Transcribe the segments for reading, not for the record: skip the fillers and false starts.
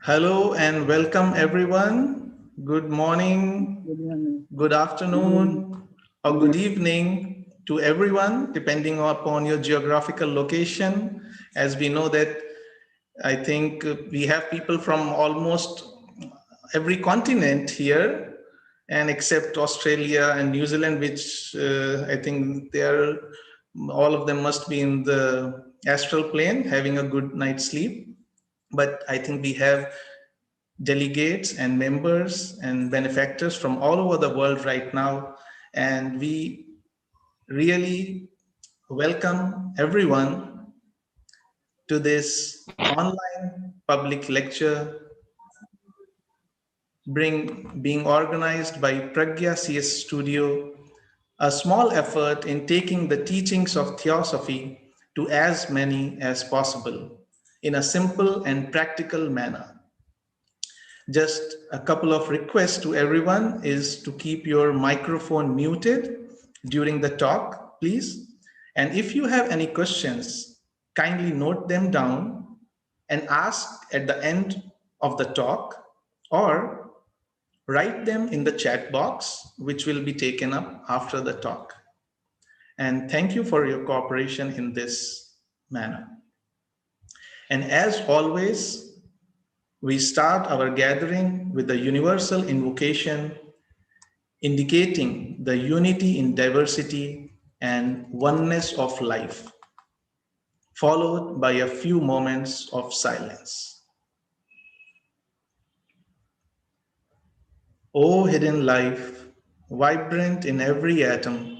Hello and welcome everyone. Good morning, Good morning. good afternoon, or good evening to everyone, depending upon your geographical location. As we know that I think we have people from almost every continent here, and except Australia and New Zealand, which I think they are all of them must be in the astral plane, having a good night's sleep. But I think we have delegates and members and benefactors from all over the world right now. And we really welcome everyone to this online public lecture being organized by Pragya CS Studio, a small effort in taking the teachings of Theosophy to as many as possible in a simple and practical manner. Just a couple of requests to everyone is to keep your microphone muted during the talk, please. And if you have any questions, kindly note them down and ask at the end of the talk, or write them in the chat box, which will be taken up after the talk. And thank you for your cooperation in this manner. And as always, we start our gathering with the universal invocation indicating the unity in diversity and oneness of life, followed by a few moments of silence. O hidden life, vibrant in every atom,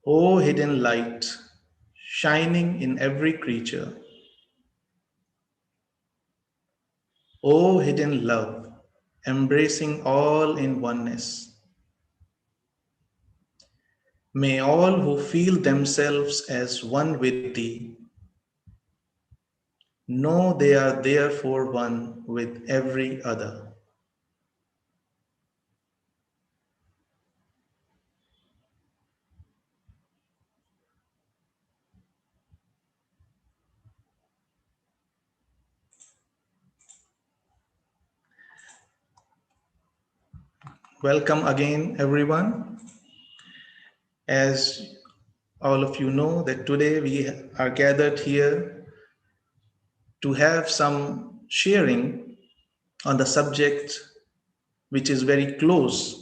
O hidden light, shining in every creature, O hidden love, embracing all in oneness. May all who feel themselves as one with thee know they are therefore one with every other. Welcome again, everyone. As all of you know, that today we are gathered here to have some sharing on the subject which is very close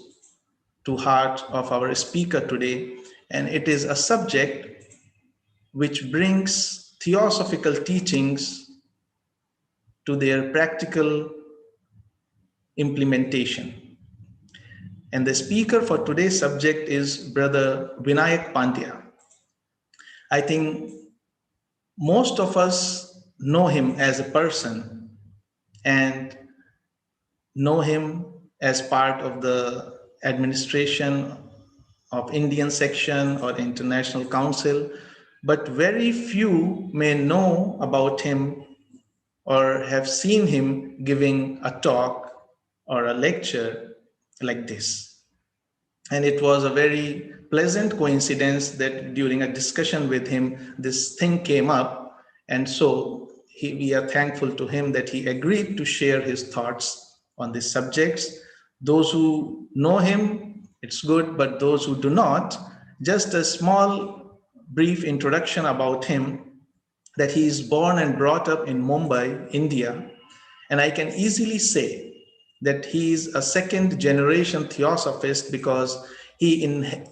to heart of our speaker today, and it is a subject which brings theosophical teachings to their practical implementation. And the speaker for today's subject is Brother Vinayak Pandya. I think most of us know him as a person and know him as part of the administration of Indian section or International Council, but very few may know about him or have seen him giving a talk or a lecture like this. And it was a very pleasant coincidence that during a discussion with him, this thing came up. And so we are thankful to him that he agreed to share his thoughts on these subjects. Those who know him, it's good, but those who do not, just a small brief introduction about him, that he is born and brought up in Mumbai, India. And I can easily say that he is a second generation theosophist because he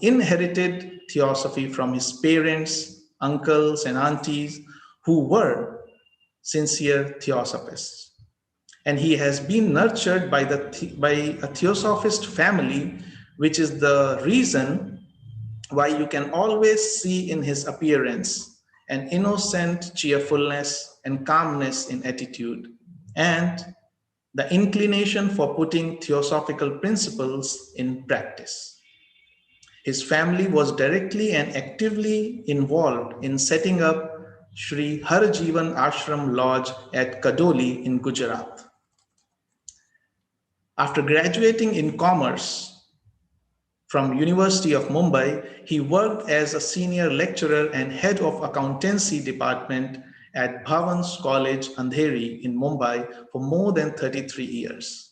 inherited theosophy from his parents, uncles, and aunties who were sincere theosophists. And he has been nurtured by a theosophist family, which is the reason why you can always see in his appearance an innocent cheerfulness and calmness in attitude, and the inclination for putting theosophical principles in practice. His family was directly and actively involved in setting up Sri Harjivan Ashram Lodge at Kadoli in Gujarat. After graduating in commerce from University of Mumbai, he worked as a senior lecturer and head of accountancy department at Bhavan's College, Andheri in Mumbai for more than 33 years,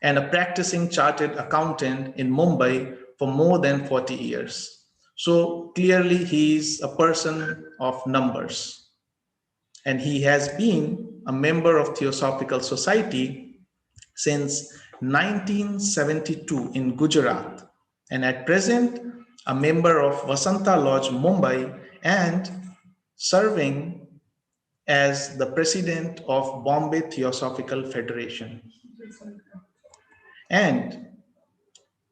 and a practicing chartered accountant in Mumbai for more than 40 years. So clearly, he is a person of numbers, and he has been a member of Theosophical Society since 1972 in Gujarat, and at present a member of Vasanta Lodge, Mumbai, and serving as the president of Bombay Theosophical Federation. And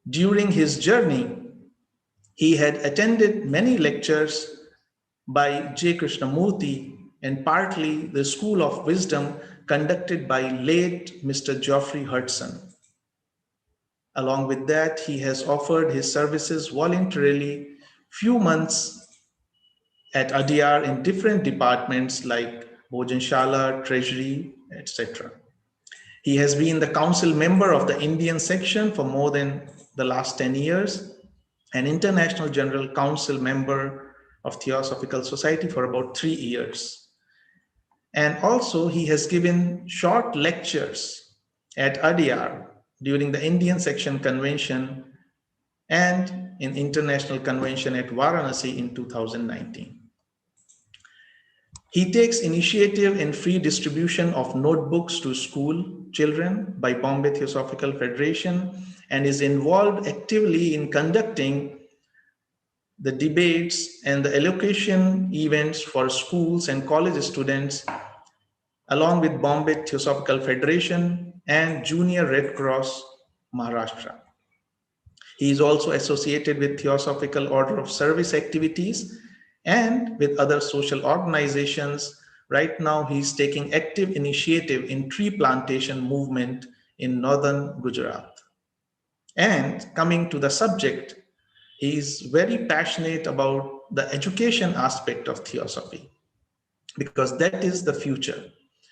during his journey, he had attended many lectures by J. Krishnamurti and partly the School of Wisdom conducted by late Mr. Geoffrey Hudson. Along with that, he has offered his services voluntarily few months at Adyar in different departments like Bhojanshala, Treasury, etc. He has been the council member of the Indian section for more than the last 10 years, an international general council member of Theosophical Society for about 3 years. And also he has given short lectures at Adyar during the Indian section convention and in international convention at Varanasi in 2019. He takes initiative in free distribution of notebooks to school children by Bombay Theosophical Federation and is involved actively in conducting the debates and the elocution events for schools and college students along with Bombay Theosophical Federation and Junior Red Cross Maharashtra. He is also associated with Theosophical Order of Service activities and with other social organizations. Right now, he is taking active initiative in tree plantation movement in northern Gujarat. And coming to the subject, he is very passionate about the education aspect of Theosophy because that is the future.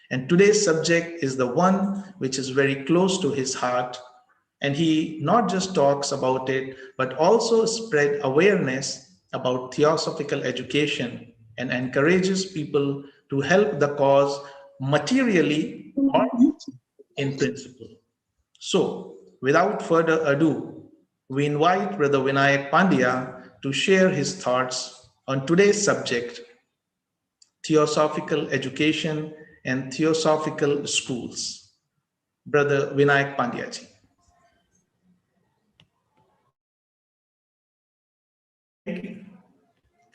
And today's subject is the one which is very close to his heart. And he not just talks about it, but also spread awareness about theosophical education and encourages people to help the cause materially or in principle. So, without further ado, we invite Brother Vinayak Pandya to share his thoughts on today's subject, theosophical education and theosophical schools. Brother Vinayak Pandya ji.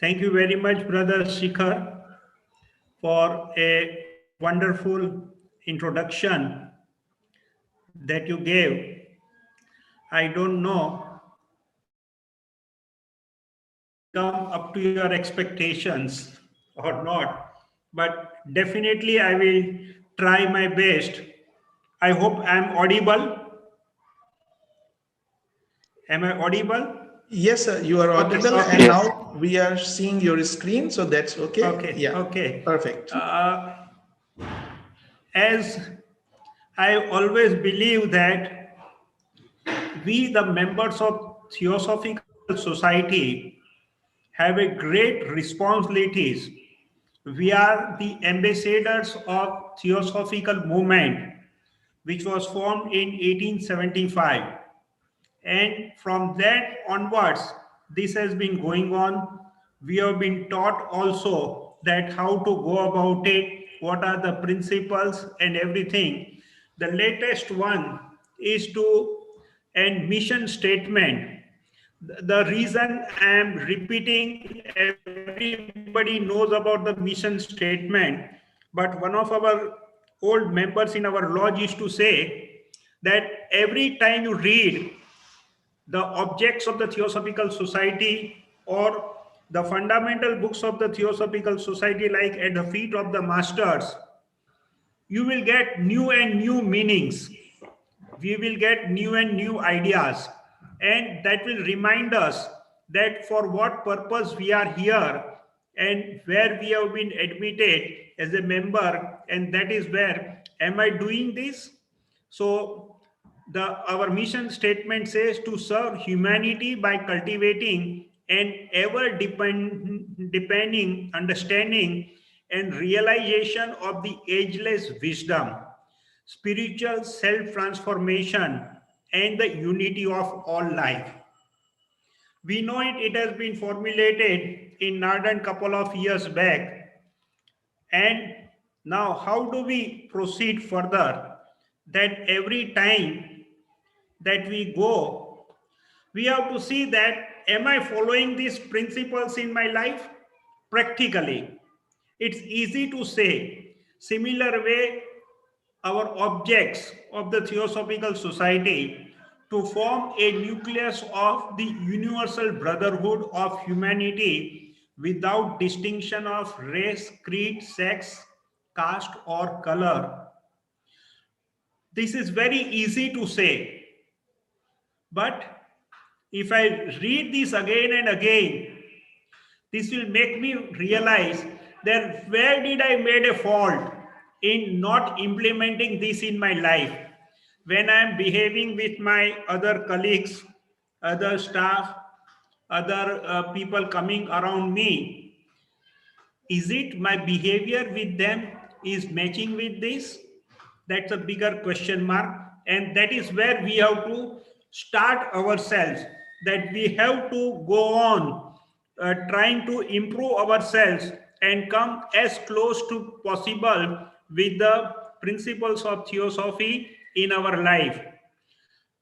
Thank you very much, Brother Shikhar, for a wonderful introduction that you gave. I don't know come up to your expectations or not, but definitely I will try my best. I hope I'm audible. Am I audible? Yes, sir, you are audible, Okay. and now we are seeing your screen, so that's okay. Okay. Yeah. Okay. Perfect. As I always believe that we, the members of Theosophical Society, have a great responsibilities. We are the ambassadors of Theosophical movement, which was formed in 1875. And from that onwards, this has been going on. We have been taught also that how to go about it, what are the principles and everything. The latest one is to and mission statement. The reason I am repeating, everybody knows about the mission statement, but one of our old members in our lodge used to say that every time you read the objects of the Theosophical Society or the fundamental books of the Theosophical Society, like At the Feet of the Masters, you will get new and new meanings. We will get new and new ideas, and that will remind us that for what purpose we are here and where we have been admitted as a member, and that is where am I doing this. So our mission statement says to serve humanity by cultivating an ever depending understanding and realization of the ageless wisdom, spiritual self transformation, and the unity of all life. We know it has been formulated in Narden couple of years back. And now, how do we proceed further? That every time that we go, we have to see that am I following these principles in my life? Practically, it's easy to say. Similar way, our objects of the Theosophical Society to form a nucleus of the universal brotherhood of humanity without distinction of race, creed, sex, caste, or color. This is very easy to say, but if I read this again and again, this will make me realize that where did I made a fault in not implementing this in my life. When I am behaving with my other colleagues, other staff, other people coming around me, is it my behavior with them is matching with this? That's a bigger question mark. And that is where we have to start ourselves, that we have to go on trying to improve ourselves and come as close to possible with the principles of theosophy in our life,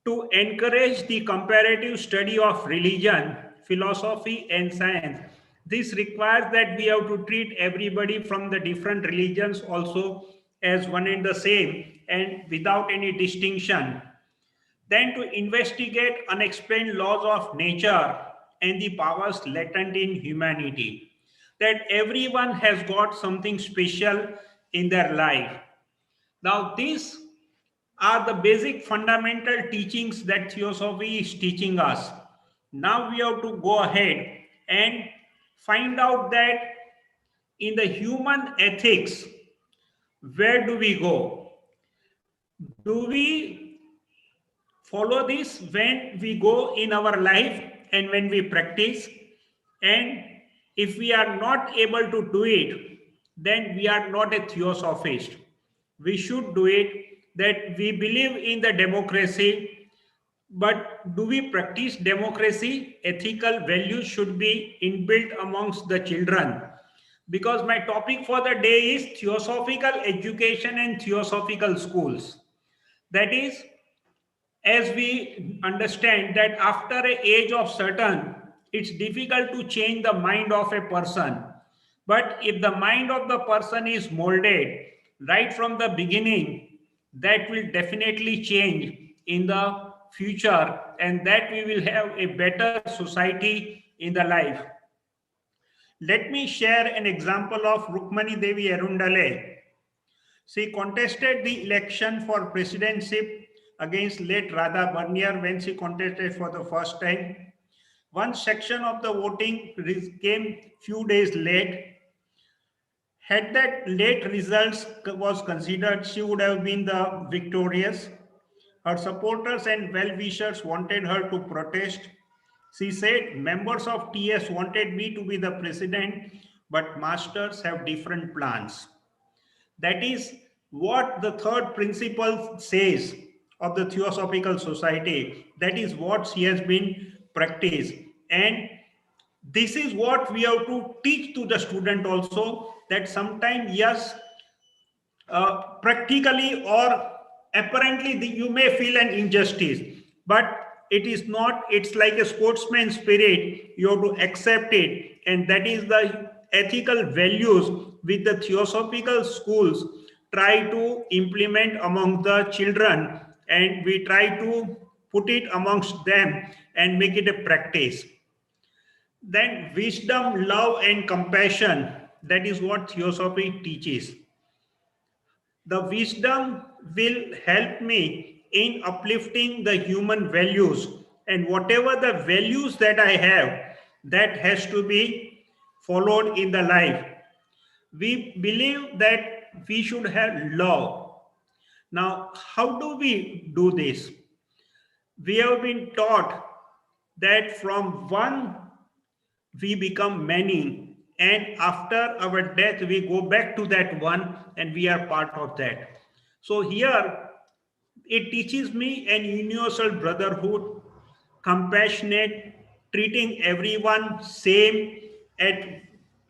to encourage the comparative study of religion, philosophy, and science. This requires that we have to treat everybody from the different religions also as one and the same and without any distinction. Then to investigate unexplained laws of nature and the powers latent in humanity. That everyone has got something special in their life. Now, these are the basic fundamental teachings that theosophy is teaching us. Now we have to go ahead and find out that in the human ethics, where do we go? Do we follow this when we go in our life and when we practice? And if we are not able to do it, then we are not a theosophist. We should do it, that we believe in the democracy, but do we practice democracy? Ethical values should be inbuilt amongst the children. Because my topic for the day is theosophical education and theosophical schools. That is, as we understand that after an age of certain, it's difficult to change the mind of a person. But if the mind of the person is molded right from the beginning, that will definitely change in the future, and that we will have a better society in the life. Let me share an example of Rukmani Devi Arundale. She contested the election for presidency against late Radha Barnier when she contested for the first time. One section of the voting came few days late. Had that late results was considered, she would have been the victorious. Her supporters and well-wishers wanted her to protest. She said, members of TS wanted me to be the president, but masters have different plans. That is what the third principle says of the Theosophical Society. That is what she has been practiced. And this is what we have to teach to the student also, that sometimes, yes, practically or apparently you may feel an injustice, but it is not. It's like a sportsman spirit. You have to accept it, and that is the ethical values with the theosophical schools try to implement among the children, and we try to put it amongst them and make it a practice. Then wisdom, love, and compassion, that is what theosophy teaches. The wisdom will help me in uplifting the human values, and whatever the values that I have, that has to be followed in the life. We believe that we should have love. Now, how do we do this? We have been taught that from one we become many, and after our death we go back to that one and we are part of that. So here it teaches me an universal brotherhood, compassionate, treating everyone same at,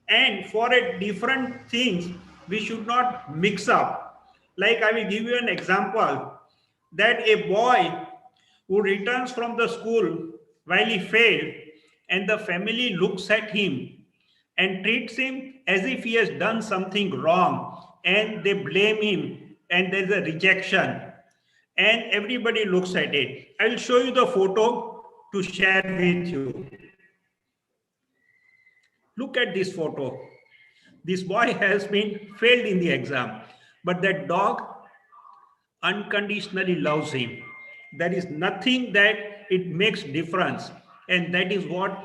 and for a different things we should not mix up. Like I will give you an example that a boy who returns from the school while he failed and the family looks at him and treats him as if he has done something wrong and they blame him and there's a rejection and everybody looks at it. I will show you the photo to share with you. Look at this photo. This boy has been failed in the exam, but that dog unconditionally loves him. There is nothing that it makes difference, and that is what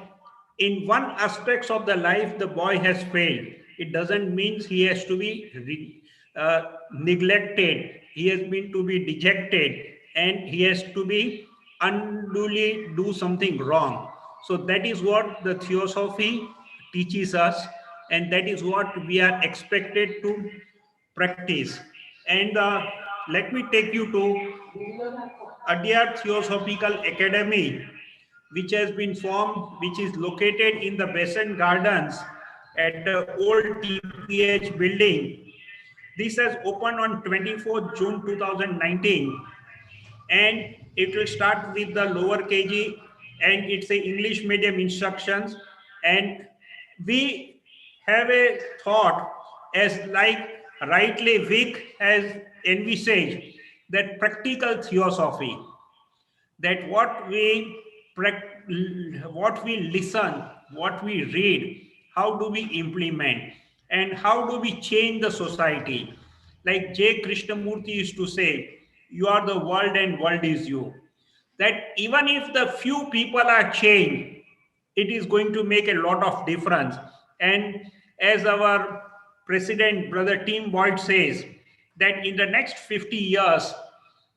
in one aspects of the life the boy has failed. It doesn't mean he has to be neglected. He has been to be dejected, and he has to be unduly do something wrong. So that is what the theosophy teaches us, and that is what we are expected to practice. And let me take you to Adyar Theosophical Academy, which has been formed, which is located in the Besant Gardens at the old TPH building. This has opened on 24th June 2019, and it will start with the lower KG, and it's a English medium instructions. And we have a thought as like rightly Vic has envisaged that practical theosophy, that what we listen, what we read, how do we implement, and how do we change the society. Like J. Krishnamurti used to say, you are the world and world is you. That even if the few people are changed, it is going to make a lot of difference. And as our president, Brother Tim Boyd says, that in the next 50 years,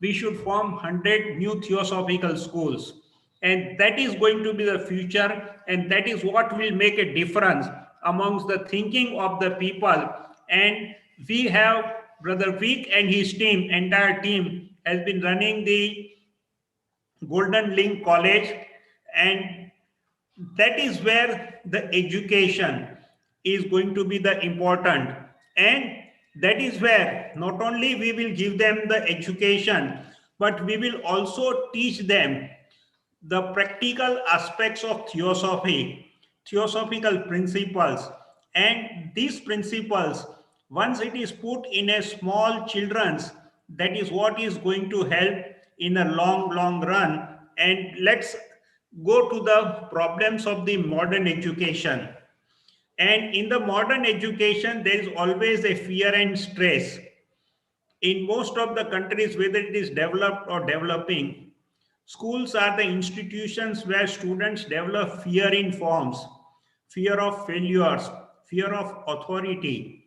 we should form 100 new theosophical schools. And that is going to be the future, and that is what will make a difference amongst the thinking of the people. And we have Brother Vic and his team, entire team, has been running the Golden Link College, and that is where the education is going to be the important. And that is where not only we will give them the education, but we will also teach them the practical aspects of theosophy, theosophical principles. And these principles, once it is put in a small children's, that is what is going to help in a long run. And let's go to the problems of the modern education. And in the modern education, there is always a fear and stress. In most of the countries, whether it is developed or developing, schools are the institutions where students develop fear in forms, fear of failures, fear of authority,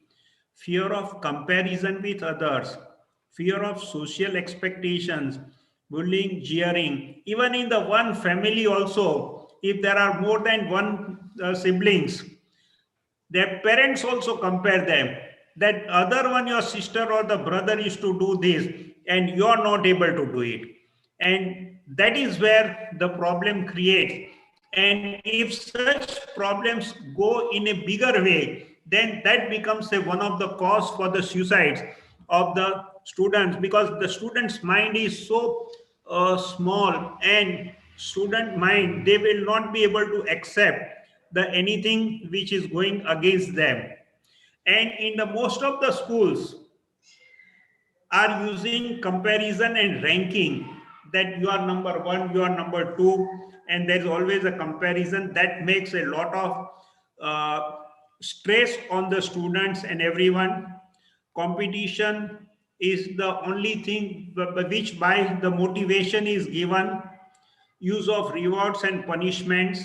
fear of comparison with others, fear of social expectations, bullying, jeering. Even in the one family also, if there are more than one siblings, their parents also compare them. That other one, your sister or the brother used to do this, and you are not able to do it. And that is where the problem creates. And if such problems go in a bigger way, then that becomes one of the cause for the suicides of the students, because the student's mind is so small, and student mind, they will not be able to accept the anything which is going against them. And in the most of the schools are using comparison and ranking, that you are number one, you are number two, and there's always a comparison that makes a lot of stress on the students and everyone. Competition is the only thing which by the motivation is given. Use of rewards and punishments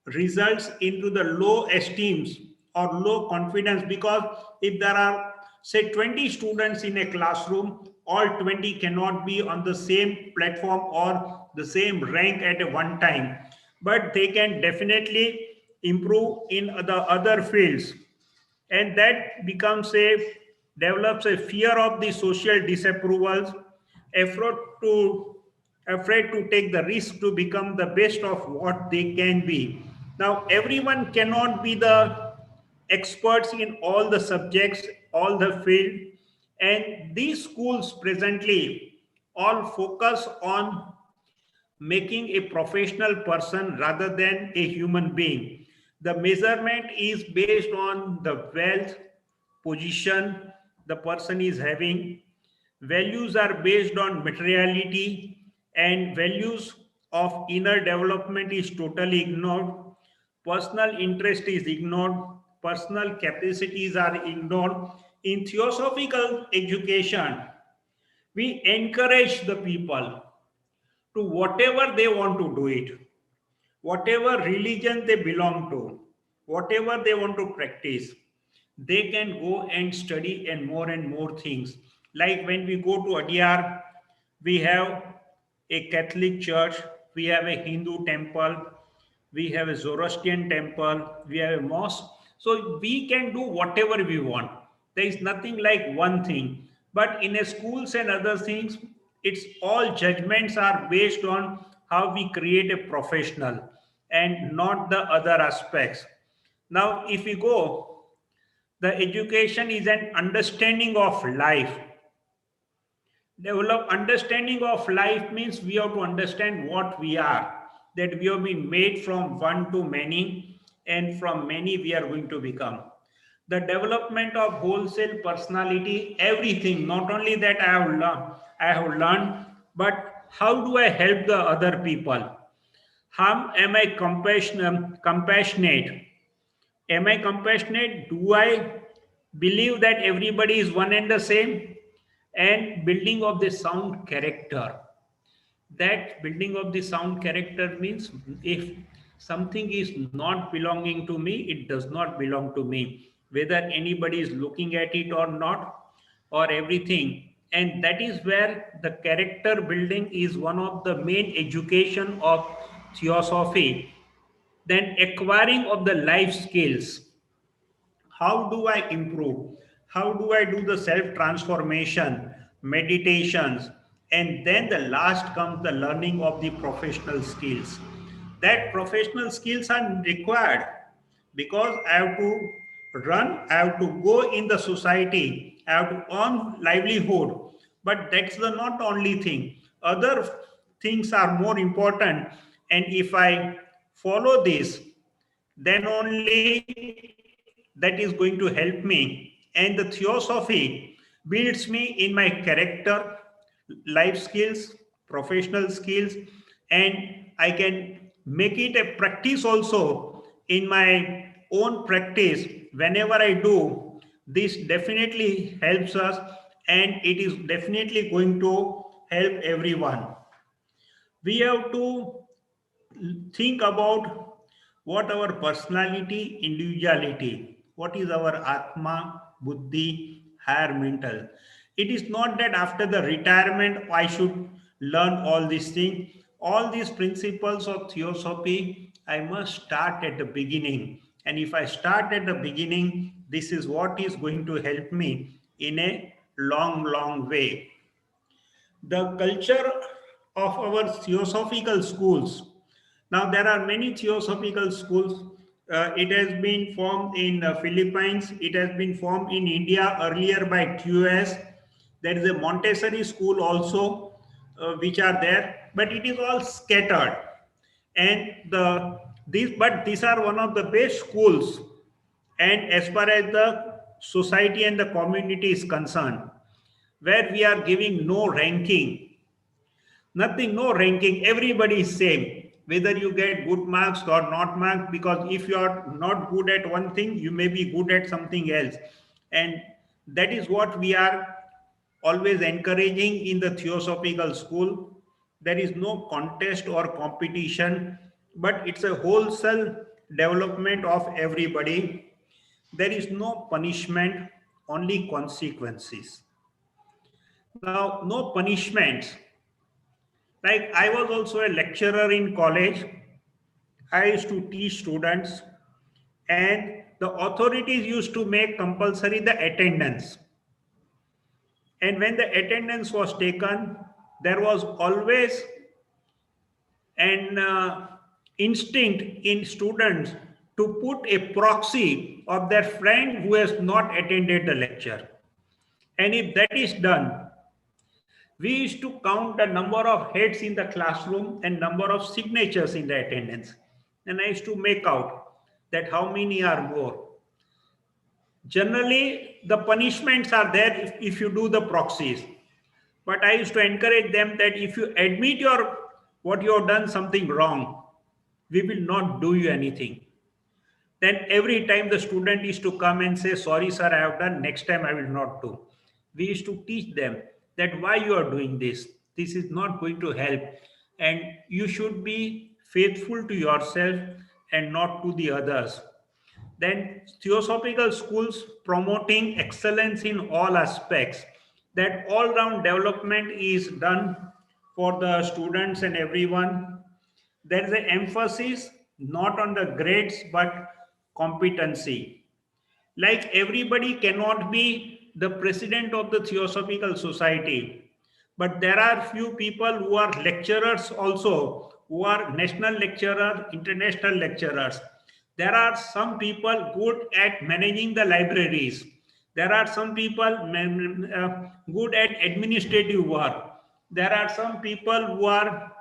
results into the low esteems or low confidence, because if there are say 20 students in a classroom, all 20 cannot be on the same platform or the same rank at a one time, but they can definitely improve in the other fields, and that becomes a develops a fear of the social disapprovals, afraid to afraid to take the risk to become the best of what they can be. Now everyone cannot be the experts in all the subjects, all the field, and these schools presently all focus on making a professional person rather than a human being. The measurement is based on the wealth, position the person is having. Values are based on materiality, and values of inner development is totally ignored. Personal interest is ignored. Personal capacities are ignored. In theosophical education, we encourage the people to whatever they want to do it, whatever religion they belong to, whatever they want to practice, they can go and study and more things. Like when we go to Adyar, we have a Catholic church, we have a Hindu temple, we have a Zoroastrian temple, we have a mosque. So we can do whatever we want. There is nothing like one thing. But in a schools and other things, it's all judgments are based on how we create a professional and not the other aspects. Now, if we go, the education is an understanding of life. Develop understanding of life means we have to understand what we are, that we have been made from one to many, and from many we are going to become. The development of wholesale personality, everything, not only that I have learned, but how do I help the other people? How am I compassionate? Am I compassionate? Do I believe that everybody is one and the same? And building of the sound character. That building of the sound character means if something is not belonging to me, it does not belong to me, whether anybody is looking at it or not, or everything. And that is where the character building is one of the main education of theosophy. Then acquiring of the life skills. How do I improve? How do I do the self transformation, meditations? And then the last comes the learning of the professional skills. That professional skills are required because I have to run, I have to go in the society, I have to earn livelihood. But that's the not only thing. Other things are more important. And if I follow this, then only that is going to help me. And the theosophy builds me in my character, life skills, professional skills, and I can make it a practice also in my own practice. Whenever I do, this definitely helps us, and it is definitely going to help everyone. We have to think about what our personality, individuality, what is our Atma, Buddhi, higher mental. It is not that after the retirement I should learn all these things. All these principles of theosophy, I must start at the beginning. And if I start at the beginning, this is what is going to help me in a long way. The culture of our theosophical schools. Now, there are many theosophical schools. It has been formed in the Philippines. It has been formed in India earlier by TUS. There is a Montessori school also, which are there, but it is all scattered. And these are one of the best schools. And as far as the society and the community is concerned, where we are giving no ranking, nothing, no ranking, everybody is same, whether you get good marks or not marks, because if you are not good at one thing, you may be good at something else. And that is what we are always encouraging in the theosophical school. There is no contest or competition, but it's a wholesale development of everybody. There is no punishment, only consequences. Now, no punishments. Like I was also a lecturer in college. I used to teach students. and the authorities used to make compulsory the attendance. And when the attendance was taken, there was always an instinct in students to put a proxy of their friend who has not attended the lecture. And if that is done, we used to count the number of heads in the classroom and number of signatures in the attendance. And I used to make out that how many are more. Generally, the punishments are there if you do the proxies. But I used to encourage them that if you admit what you have done something wrong, we will not do you anything. Then every time the student is to come and say, sorry, sir, I have done, next time I will not do. We used to teach them that why you are doing this. This is not going to help. And you should be faithful to yourself and not to the others. Then theosophical schools promoting excellence in all aspects, that all round development is done for the students and everyone. There is an emphasis not on the grades but competency. Like everybody cannot be the president of the theosophical society, but there are few people who are lecturers also, who are national lecturers, international lecturers. There are some people good at managing the libraries. There are some people good at administrative work. There are some people who are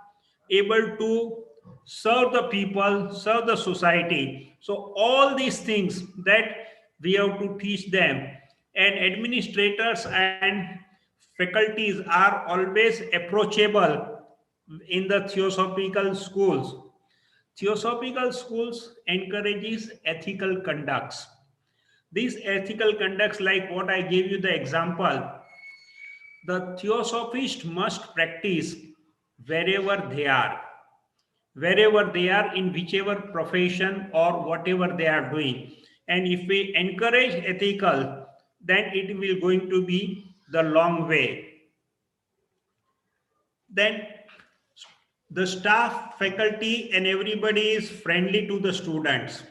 able to serve the people, serve the society. So all these things that we have to teach them, and administrators and faculties are always approachable in the theosophical schools. Theosophical schools encourages ethical conducts. These ethical conducts, like what I gave you the example, the theosophist must practice wherever they are, wherever they are, in whichever profession or whatever they are doing. And if we encourage ethical, then it will going to be the long way. Then the staff, faculty, and everybody is friendly to the students.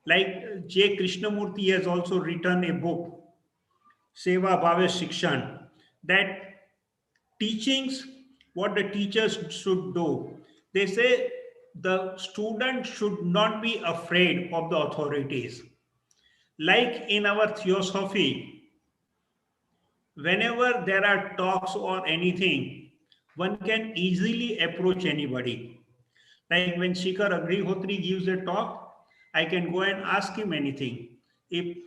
Like J. Krishnamurti has also written a book, Seva Bhave Shikshan, that teachings, what the teachers should do. They say the student should not be afraid of the authorities. Like in our theosophy, whenever there are talks or anything, one can easily approach anybody. Like when Shikhar Agnihotri gives a talk, I can go and ask him anything. If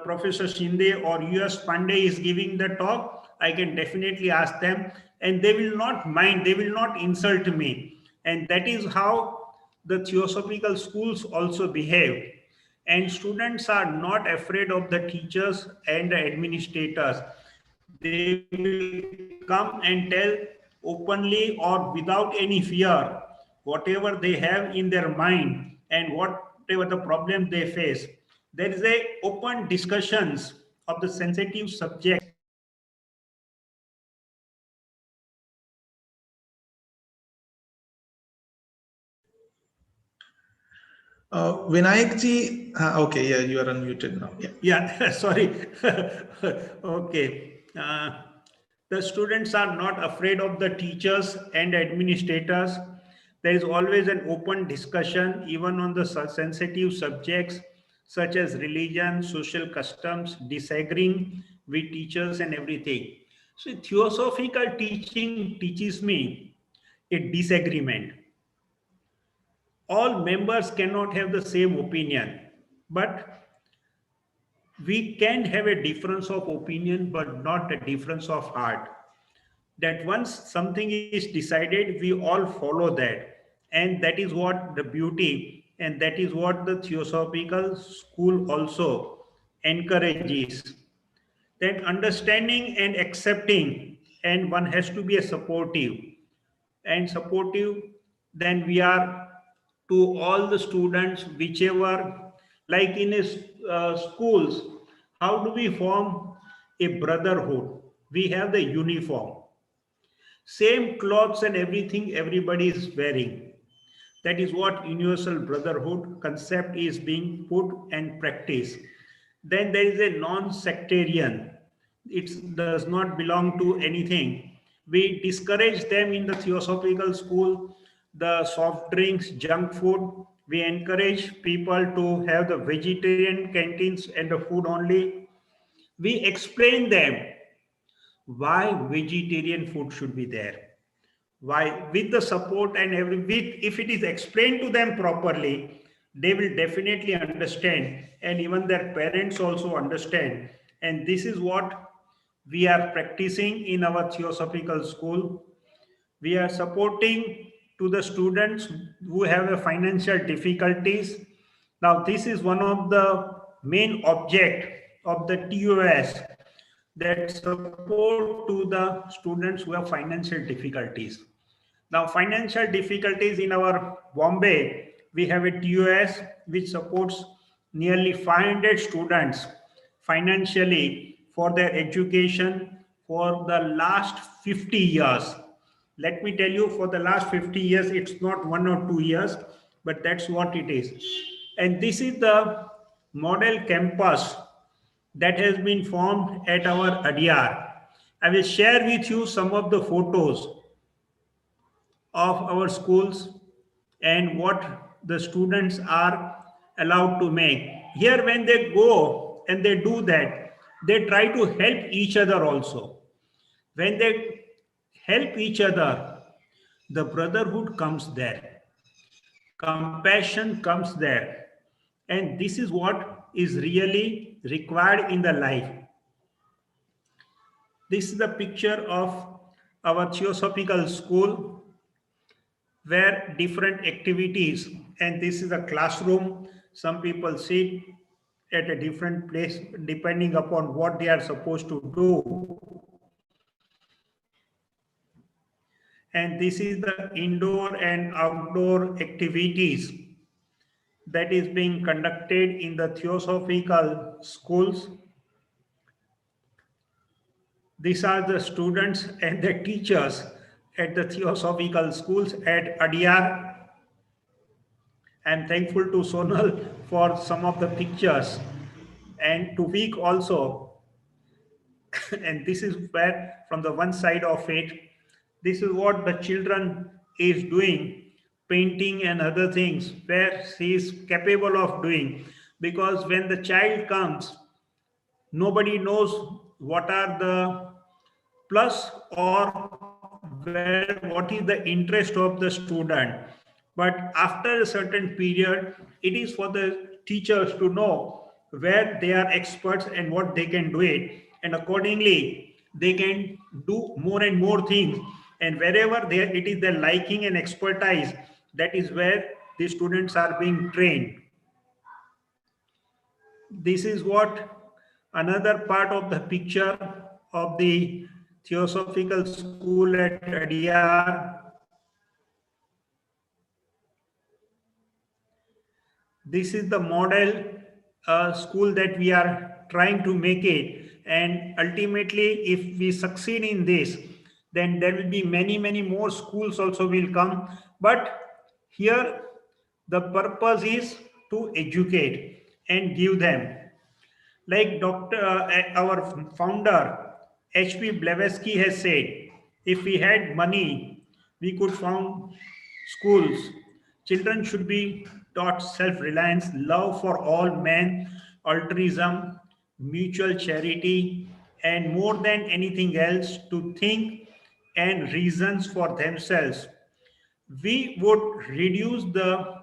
Professor Shinde or US Pandey is giving the talk, I can definitely ask them, and they will not mind, they will not insult me. And that is how the theosophical schools also behave. And students are not afraid of the teachers and the administrators. They will come and tell openly or without any fear whatever they have in their mind and whatever the problem they face. There is a open discussions of the sensitive subjects. Vinayak ji, okay, yeah, you are unmuted now. Yeah. Yeah, sorry. Okay. The students are not afraid of the teachers and administrators. There is always an open discussion, even on the sensitive subjects such as religion, social customs, disagreeing with teachers and everything. So, theosophical teaching teaches me a disagreement. All members cannot have the same opinion, but we can have a difference of opinion but not a difference of heart. That once something is decided, we all follow that, and that is what the beauty, and that is what the theosophical school also encourages. Then understanding and accepting, and one has to be a supportive and supportive. Then we are to all the students, whichever, like in schools, how do we form a brotherhood? We have the uniform, same clothes and everything everybody is wearing. That is what universal brotherhood concept is being put and practiced. Then there is a non-sectarian. It does not belong to anything. We discourage them in the theosophical school, the soft drinks, junk food. We encourage people to have the vegetarian canteens and the food only. We explain them why vegetarian food should be there, why, with the support and every with, if it is explained to them properly, they will definitely understand, and even their parents also understand. And this is what we are practicing in our theosophical school. We are supporting to the students who have a financial difficulties. Now this is one of the main object of the TOS, that support to the students who have financial difficulties. Now, financial difficulties in our Bombay, we have a TOS which supports nearly 500 students financially for their education for the last 50 years. Let me tell you, for the last 50 years, it's not 1 or 2 years, but that's what it is. And this is the model campus that has been formed at our Adyar. I will share with you some of the photos of our schools and what the students are allowed to make. Here, when they go and they do that, they try to help each other also. When they help each other, the brotherhood comes there, compassion comes there. And this is what is really required in the life. This is the picture of our theosophical school where different activities, and this is a classroom. Some people sit at a different place depending upon what they are supposed to do. And this is the indoor and outdoor activities that is being conducted in the theosophical schools. These are the students and the teachers at the theosophical schools at Adyar. I'm thankful to Sonal for some of the pictures, and to Week also. And this is where, from the one side of it, this is what the children is doing, painting and other things, where she is capable of doing. Because when the child comes, nobody knows what are the plus or where what is the interest of the student. But after a certain period, it is for the teachers to know where they are experts and what they can do it, and accordingly they can do more and more things. And wherever there it is their liking and expertise, that is where the students are being trained. This is what another part of the picture of the theosophical school at Adyar. This is the model school that we are trying to make it. And ultimately, if we succeed in this, then there will be many more schools also will come. But here, the purpose is to educate and give them. Like our founder, H.P. Blavatsky has said, if we had money, we could found schools. Children should be taught self-reliance, love for all men, altruism, mutual charity, and more than anything else, to think and reasons for themselves. We would reduce the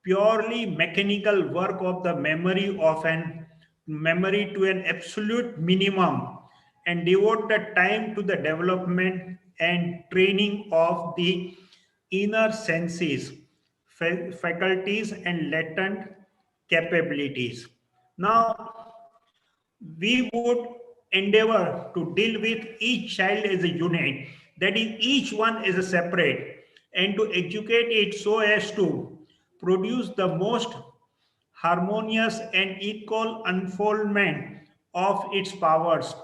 purely mechanical work of the memory to an absolute minimum, and devote the time to the development and training of the inner senses, faculties and latent capabilities. Now we would endeavor to deal with each child as a unit, that is, each one as a separate, and to educate it so as to produce the most harmonious and equal unfoldment of its powers,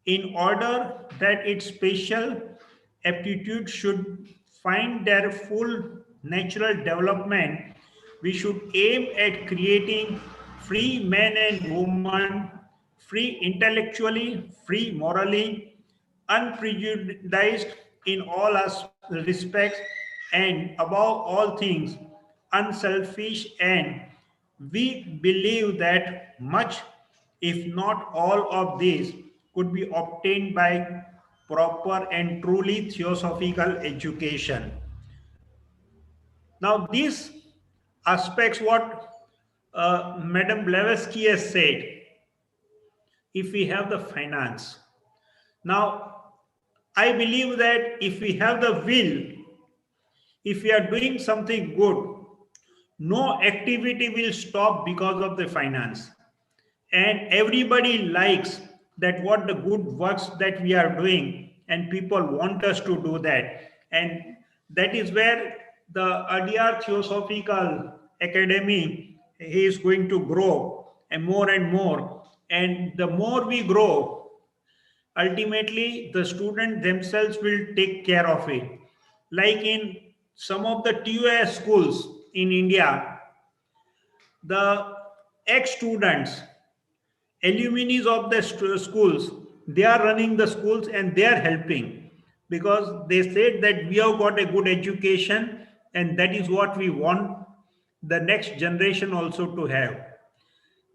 in order that its special aptitude should find their full natural development, we should aim at creating free men and women, free intellectually, free morally, unprejudiced in all respects, and above all things, unselfish. And we believe that much, if not all of these, could be obtained by proper and truly theosophical education. Now, these aspects, what Madam Blavatsky has said, if we have the finance. Now, I believe that if we have the will, if we are doing something good, no activity will stop because of the finance. And everybody likes that what the good works that we are doing, and people want us to do that. And that is where the Adyar Theosophical Academy is going to grow and more. And the more we grow, ultimately the student themselves will take care of it. Like in some of the TUS schools in India, the ex-students, alumni of the schools, they are running the schools and they are helping, because they said that we have got a good education and that is what we want the next generation also to have.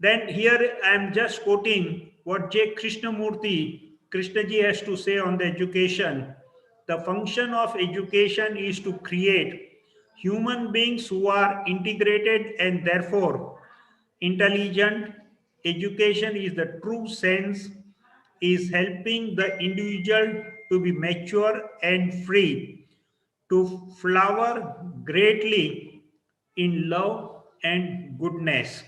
Then here I am just quoting what J Krishnamurti Krishnaji has to say on the education. The function of education is to create human beings who are integrated and therefore intelligent. Education is the true sense, is helping the individual to be mature and free, to flower greatly in love and goodness.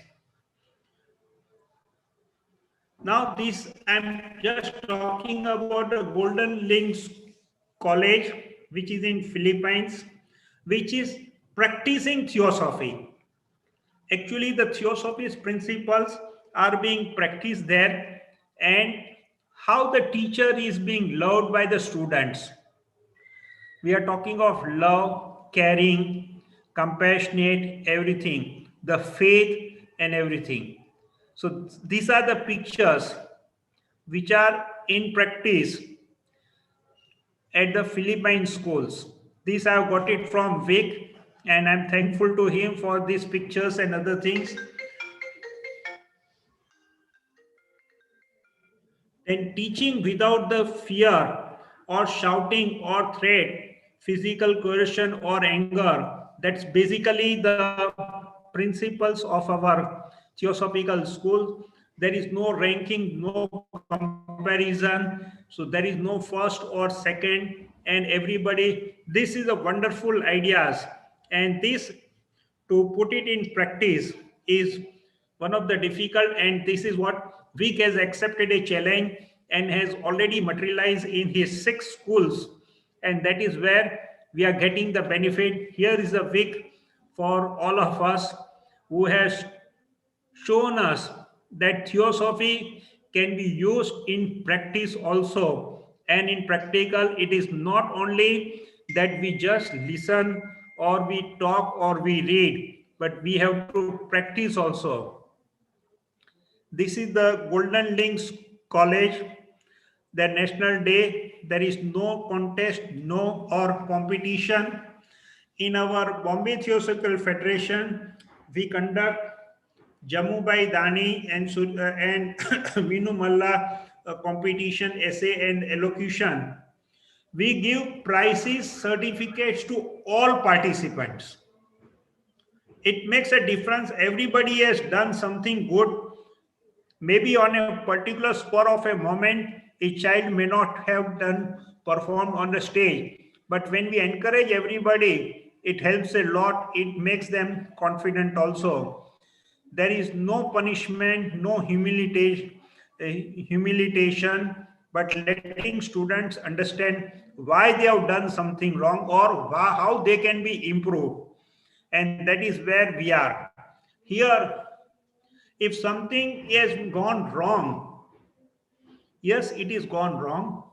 Now, this I'm just talking about the Golden Links College, which is in Philippines, which is practicing theosophy. Actually, the theosophy's principles are being practiced there, and how the teacher is being loved by the students. We are talking of love, caring, compassionate, everything, the faith, and everything. So, these are the pictures which are in practice at the Philippine schools. This I have got it from Vic, and I'm thankful to him for these pictures and other things. Then teaching without the fear or shouting or threat, physical coercion or anger. That's basically the principles of our theosophical school. There is no ranking, no comparison. So there is no first or second, and everybody. This is a wonderful ideas, and this to put it in practice is one of the difficult, and this is what Vic has accepted a challenge and has already materialized in his 6 schools, and that is where we are getting the benefit. Here is a Vic for all of us, who has shown us that theosophy can be used in practice also. And in practical, it is not only that we just listen or we talk or we read, but we have to practice also. This is the Golden Links College, the National Day. There is no contest, no or competition. In our Bombay Theosophical Federation, we conduct Jammubai Dani and Minu Malla competition, essay and elocution. We give prizes, certificates to all participants. It makes a difference. Everybody has done something good. Maybe on a particular spur of a moment, a child may not have done performed on the stage. But when we encourage everybody, it helps a lot. It makes them confident also. There is no punishment, no humiliation, but letting students understand why they have done something wrong, or how they can be improved. And that is where we are. Here, if something has gone wrong, yes, it is gone wrong,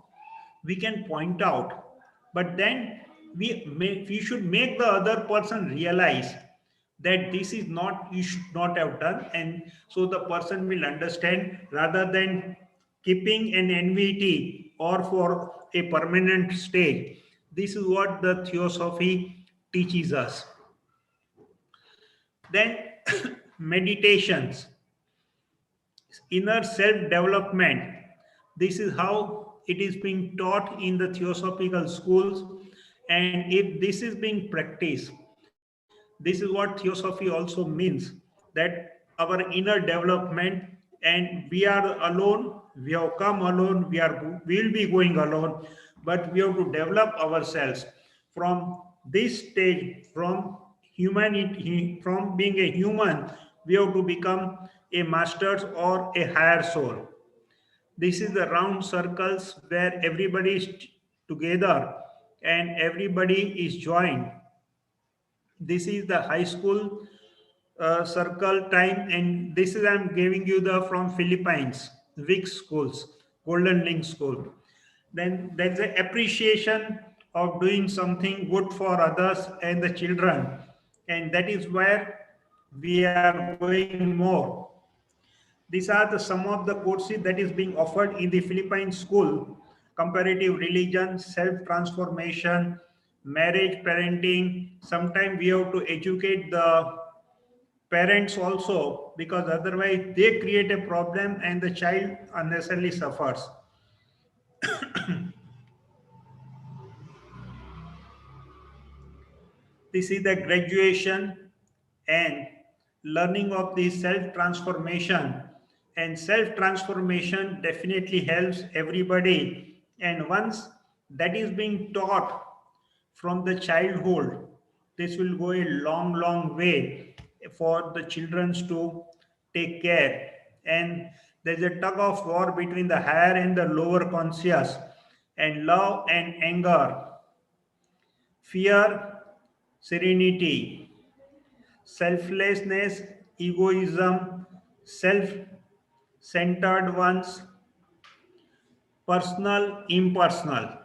we can point out. But then we should make the other person realize that this is not, you should not have done, and so the person will understand, rather than keeping an enmity or for a permanent stage. This is what the theosophy teaches us. Then meditations, inner self development. This is how it is being taught in the theosophical schools. And if this is being practiced, this is what theosophy also means, that our inner development, and we are alone, we have come alone, we will be going alone, but we have to develop ourselves from this stage, from humanity, from being a human, we have to become a masters or a higher soul. This is the round circles where everybody is together and everybody is joined. This is the high school circle time, and this is I'm giving you the from Philippines, Vic schools, Golden Link School. Then there's an appreciation of doing something good for others and the children, and that is where we are going more. These are some of the courses that is being offered in the Philippine school: comparative religion, self transformation, marriage, parenting. Sometimes we have to educate the parents also, because otherwise they create a problem and the child unnecessarily suffers. This is the graduation and learning of the self transformation. And self transformation definitely helps everybody. And once that is being taught from the childhood, this will go a long, long way for the children to take care. And there's a tug of war between the higher and the lower conscious, and love and anger, fear, serenity, selflessness, egoism, self centered ones, personal, impersonal.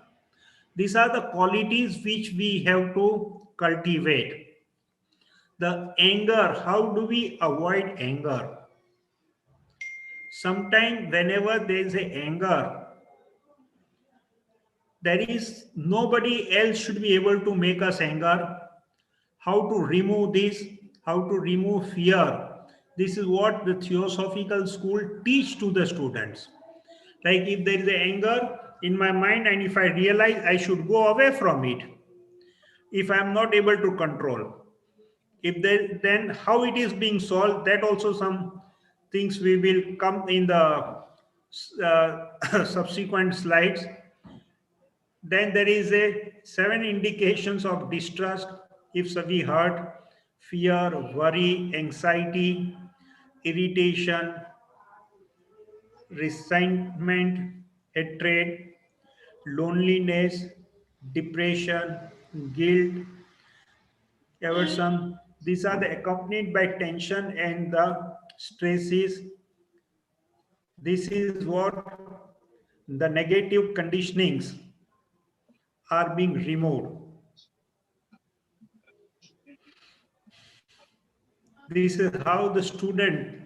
These are the qualities which we have to cultivate. The anger, how do we avoid anger? Sometimes, whenever there is a anger, there is nobody else should be able to make us anger. How to remove this, how to remove fear. This is what the theosophical school teach to the students. Like if there is a anger in my mind and if I realize I should go away from it, if I am not able to control, if there, then how it is being solved, that also some things we will come in the subsequent slides. Then there is a 7 indications of distrust. If we hurt, fear, worry, anxiety, irritation, resentment, hatred, loneliness, depression, guilt, aversion. These are the accompanied by tension and the stresses. This is what the negative conditionings are being removed. This is how the student,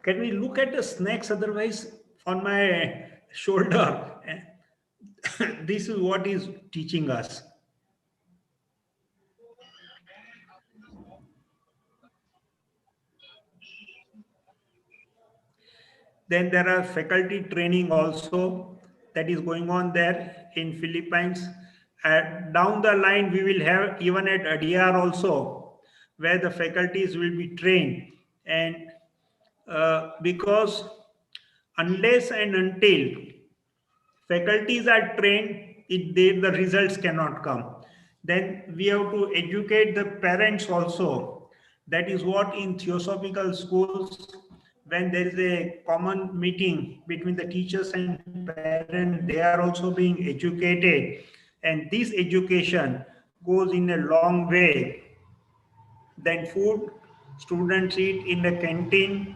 can we look at the snakes otherwise on my shoulder? This is what is teaching us. Then there are faculty training also that is going on there in Philippines. Down the line, we will have even at Adyar also, where the faculties will be trained. And because unless and until faculties are trained, the results cannot come. Then we have to educate the parents also. That is what in theosophical schools, when there is a common meeting between the teachers and parents, they are also being educated. And this education goes in a long way. Then food, students eat in the canteen.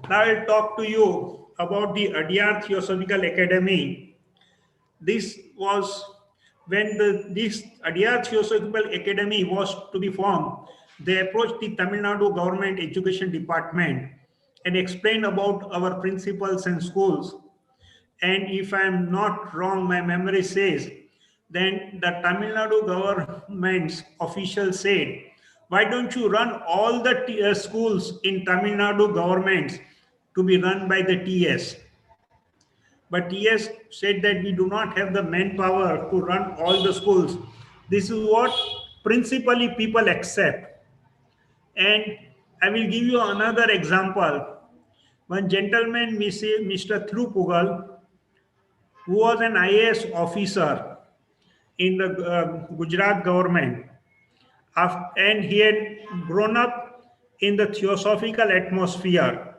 Now I'll talk to you about the Adyar Theosophical Academy. This was when this Adyar Theosophical Academy was to be formed, they approached the Tamil Nadu Government Education Department and explained about our principals and schools. And if I am not wrong, my memory says, then the Tamil Nadu government's official said, why don't you run all the schools in Tamil Nadu governments to be run by the TS? But TS said that we do not have the manpower to run all the schools. This is what principally people accept. And I will give you another example. One gentleman, Mr. Thirupugal, who was an IAS officer in the Gujarat government, and he had grown up in the theosophical atmosphere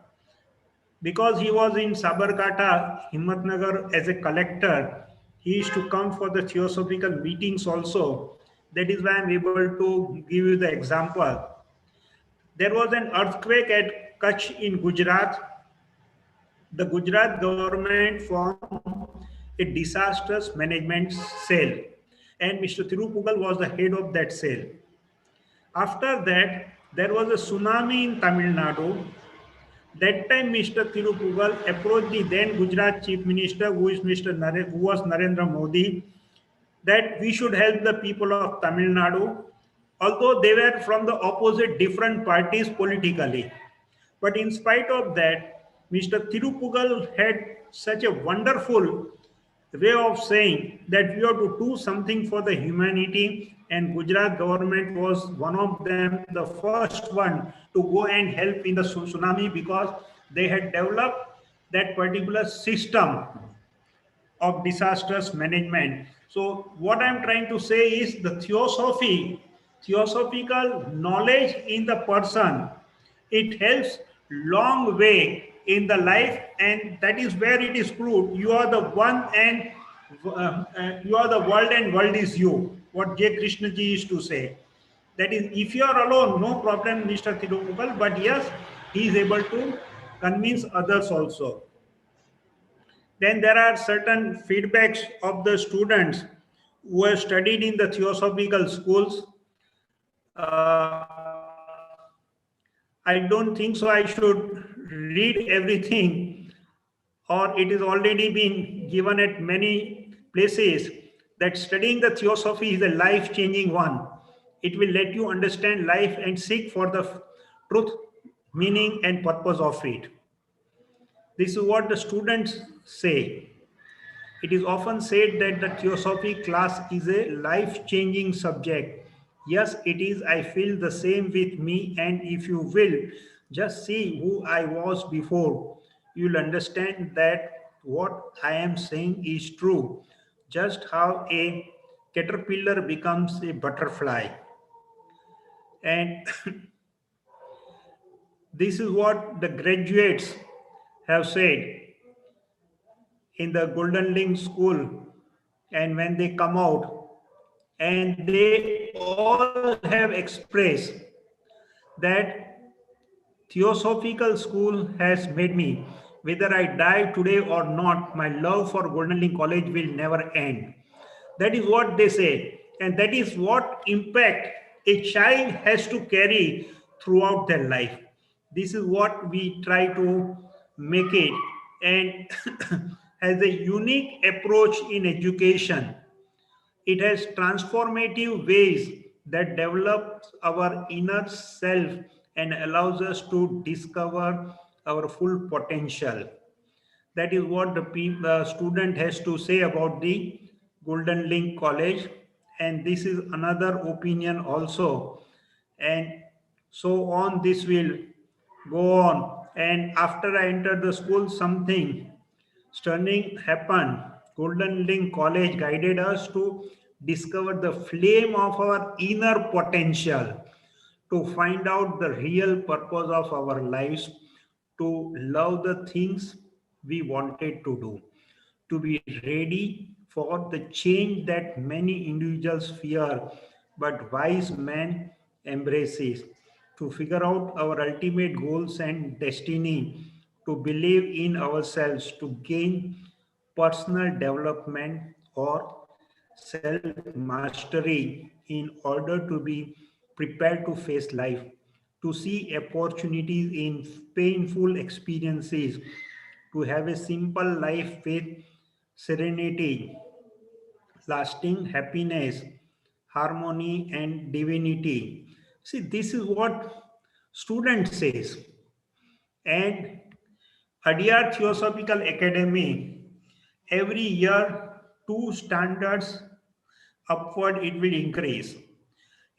because he was in Sabarkata, Himmatnagar as a collector. He used to come for the theosophical meetings also. That is why I'm able to give you the example. There was an earthquake at Kutch in Gujarat. The Gujarat government formed a disasters management cell, and Mr. Thirupugal was the head of that cell. After that, there was a tsunami in Tamil Nadu. That time, Mr. Thirupugal approached the then Gujarat Chief Minister, who was Narendra Modi, that we should help the people of Tamil Nadu, although they were from the opposite different parties politically. But in spite of that, Mr. Thirupugal had such a wonderful way of saying that we have to do something for the humanity, and Gujarat government was one of them, the first one to go and help in the tsunami because they had developed that particular system of disasters management. So what I'm trying to say is the theosophical knowledge in the person, it helps long way in the life, and that is where it is proved. You are the one, and you are the world, and world is you. What J. Krishna ji used to say. That is, if you are alone, no problem, Mr. Thirupugal. But yes, he is able to convince others also. Then there are certain feedbacks of the students who have studied in the theosophical schools. I don't think so I should read everything, or it is already been given at many places that studying the theosophy is a life-changing one. It will let you understand life and seek for the truth, meaning, and purpose of it. This is what the students say. It is often said that the theosophy class is a life changing subject. Yes, it is. I feel the same with me. And if you will, just see who I was before. You'll understand that what I am saying is true. Just how a caterpillar becomes a butterfly. And this is what the graduates have said in the Golden Link School. And when they come out, and they all have expressed that theosophical school has made me, whether I die today or not, my love for Golden Link College will never end. That is what they say, and that is what impact a child has to carry throughout their life. This is what we try to make it, and has a unique approach in education. It has transformative ways that develops our inner self and allows us to discover our full potential. That is what the student has to say about the Golden Link College. And this is another opinion also. And so on, this will go on. And after I entered the school, something stunning happened. Golden Link College guided us to discover the flame of our inner potential, to find out the real purpose of our lives, to love the things we wanted to do, to be ready for the change that many individuals fear, but wise man embraces, to figure out our ultimate goals and destiny, to believe in ourselves, to gain personal development or self-mastery in order to be prepared to face life, to see opportunities in painful experiences, to have a simple life with serenity, lasting happiness, harmony, and divinity. See, this is what student says. And Adyar Theosophical Academy, every year, two standards upward it will increase.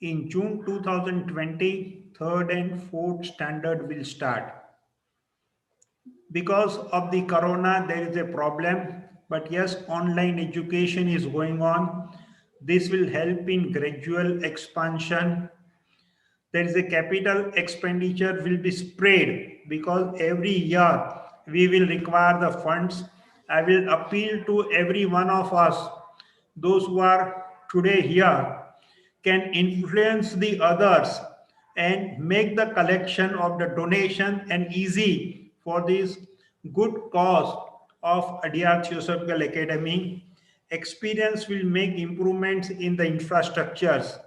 In June 2020, third and fourth standard will start. Because of the corona, there is a problem, but yes, online education is going on. This will help in gradual expansion. There is a capital expenditure will be spread because every year we will require the funds. I will appeal to every one of us, those who are today here, can influence the others and make the collection of the donation and easy for this good cause of Adyar Theosophical Academy. Experience will make improvements in the infrastructures,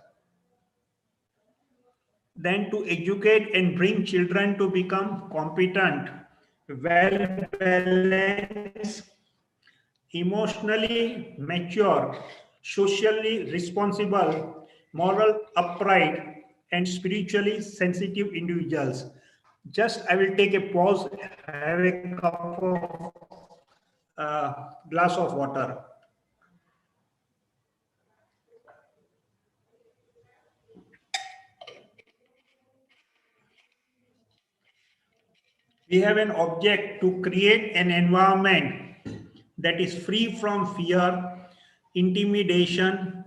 then to educate and bring children to become competent, well balanced, emotionally mature, socially responsible, moral upright, and spiritually sensitive individuals. Just I will take a pause, have a cup of glass of water. We have an object to create an environment that is free from fear, intimidation,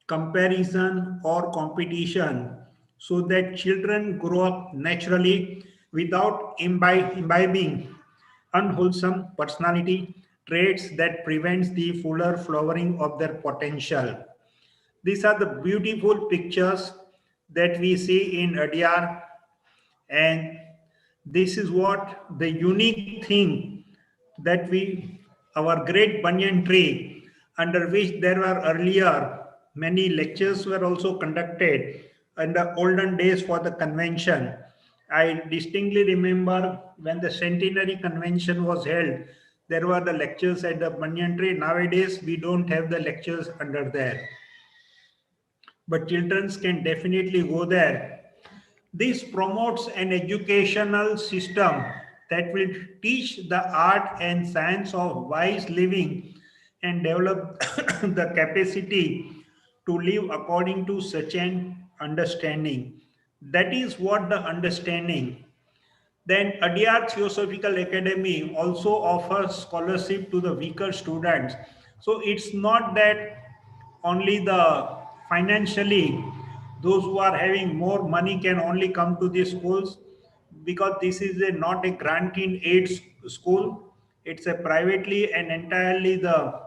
comparison, or competition, so that children grow up naturally without imbibing unwholesome personality traits that prevents the fuller flowering of their potential. These are the beautiful pictures that we see in Adyar, and this is what the unique thing that we, our great banyan tree, under which there were earlier many lectures were also conducted in the olden days for the convention. I distinctly remember when the centenary convention was held, there were the lectures at the banyan tree. Nowadays, we don't have the lectures under there, but children can definitely go there. This promotes an educational system that will teach the art and science of wise living and develop the capacity to live according to such an understanding. That is what the understanding. Then Adyar Theosophical Academy also offers scholarship to the weaker students. So it's not that only the financially those who are having more money can only come to these schools, because this is a, not a grant in aid school. It's a privately and entirely the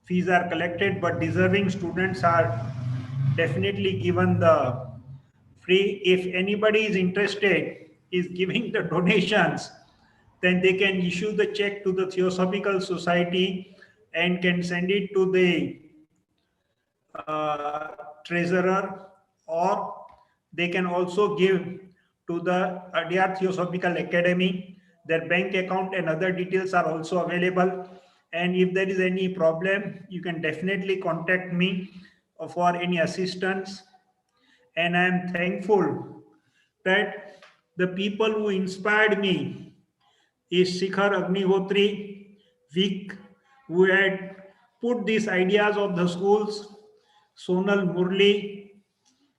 fees are collected, but deserving students are definitely given the free. If anybody is interested is giving the donations, then they can issue the check to the Theosophical Society and can send it to the treasurer, or they can also give to the Adyar Theosophical Academy. Their bank account and other details are also available. And if there is any problem, you can definitely contact me for any assistance. And I am thankful that the people who inspired me is Shikhar Agnihotri, Vic, who had put these ideas of the schools, Sonal Murli,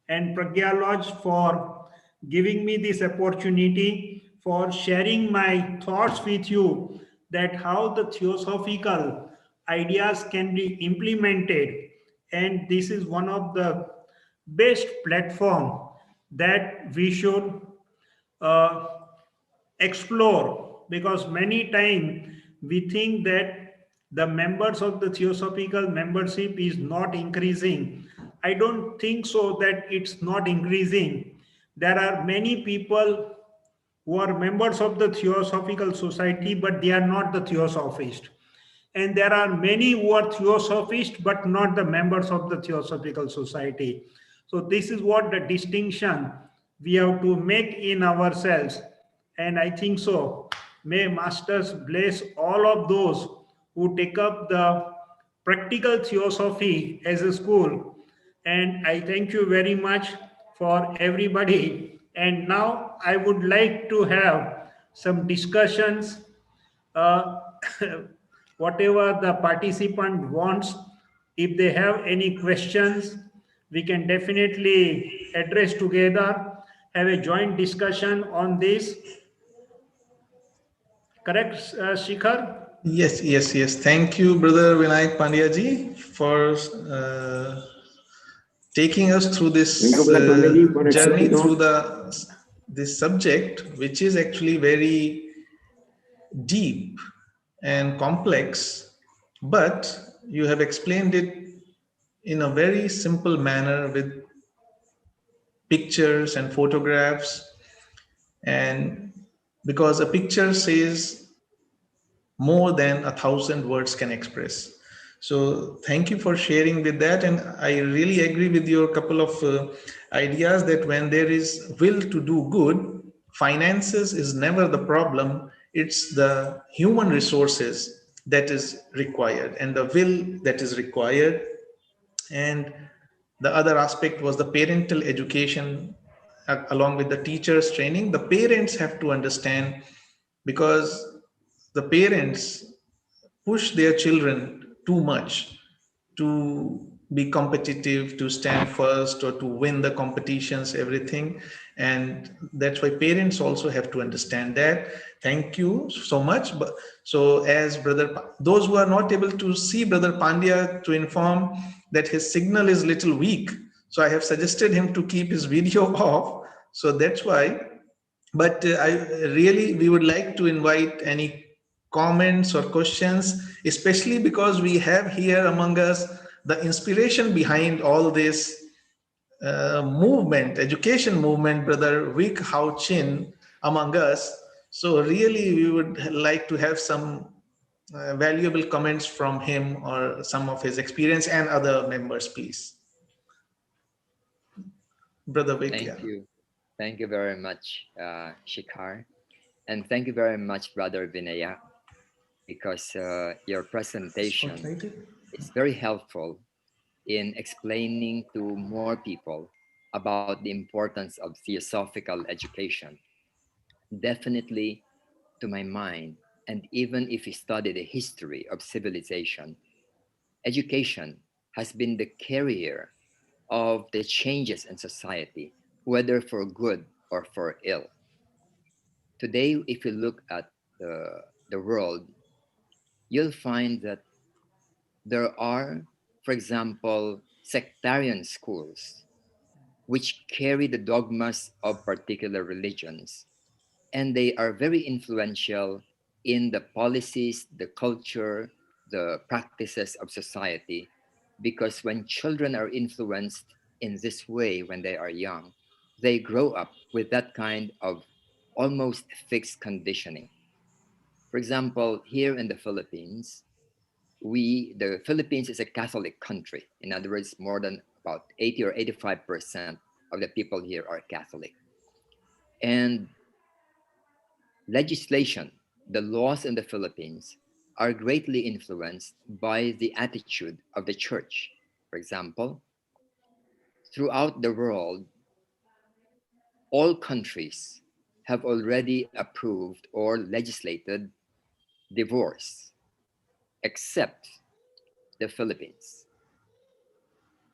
and Pragya Lodge for giving me this opportunity, for sharing my thoughts with you, that how the theosophical ideas can be implemented. And this is one of the best platform that we should uh, explore, because many times we think that the members of the theosophical membership is not increasing. I don't think so that it's not increasing. There are many people who are members of the theosophical society, but they are not the theosophists. and there are many who are theosophists but not the members of the Theosophical Society. So this is what the distinction we have to make in ourselves. And I think so. May Masters bless all of those who take up the practical theosophy as a school. And I thank you very much for everybody. And now I would like to have some discussions, uh, whatever the participant wants. If they have any questions, we can definitely address together, have a joint discussion on this. Correct, Shikhar? Yes, yes, yes. Thank you, Brother Vinayak Pandya for taking us through Thank you, this Brother Pandya for journey accepting through on. the this subject, which is actually very deep and complex, but you have explained it in a very simple manner with pictures and photographs. And because a picture says more than 1,000 words can express. So thank you for sharing with that. And I really agree with your couple of ideas that when there is will to do good, finances is never the problem. It's the human resources that is required and the will that is required. And the other aspect was the parental education, along with the teachers training. The parents have to understand, because the parents push their children too much to be competitive, to stand first, or to win the competitions, everything. And that's why parents also have to understand that. Thank you so much. But so, as those who are not able to see Brother Pandya, to inform that his signal is little weak, so I have suggested him to keep his video off. So that's why. But I really, we would like to invite any comments or questions, especially because we have here among us the inspiration behind all this movement, education movement, Brother Vic Hao Chin, among us. So really, we would like to have some valuable comments from him or some of his experience, and other members, please. Brother Vic, Thank yeah. you. Thank you very much, Shikhar. And thank you very much, Brother Vinaya, because your presentation Spotlighted. is very helpful in explaining to more people about the importance of theosophical education. Definitely, to my mind, and even if you study the history of civilization, education has been the carrier of the changes in society, whether for good or for ill. Today, if you look at the world, you'll find that there are, for example, sectarian schools which carry the dogmas of particular religions, and they are very influential in the policies, the culture, the practices of society. Because when children are influenced in this way when they are young, they grow up with that kind of almost fixed conditioning. For example, here in the Philippines, the Philippines is a Catholic country. In other words, more than about 80 or 85% of the people here are Catholic. And legislation, the laws in the Philippines, are greatly influenced by the attitude of the church. For example, throughout the world, all countries have already approved or legislated divorce, except the Philippines.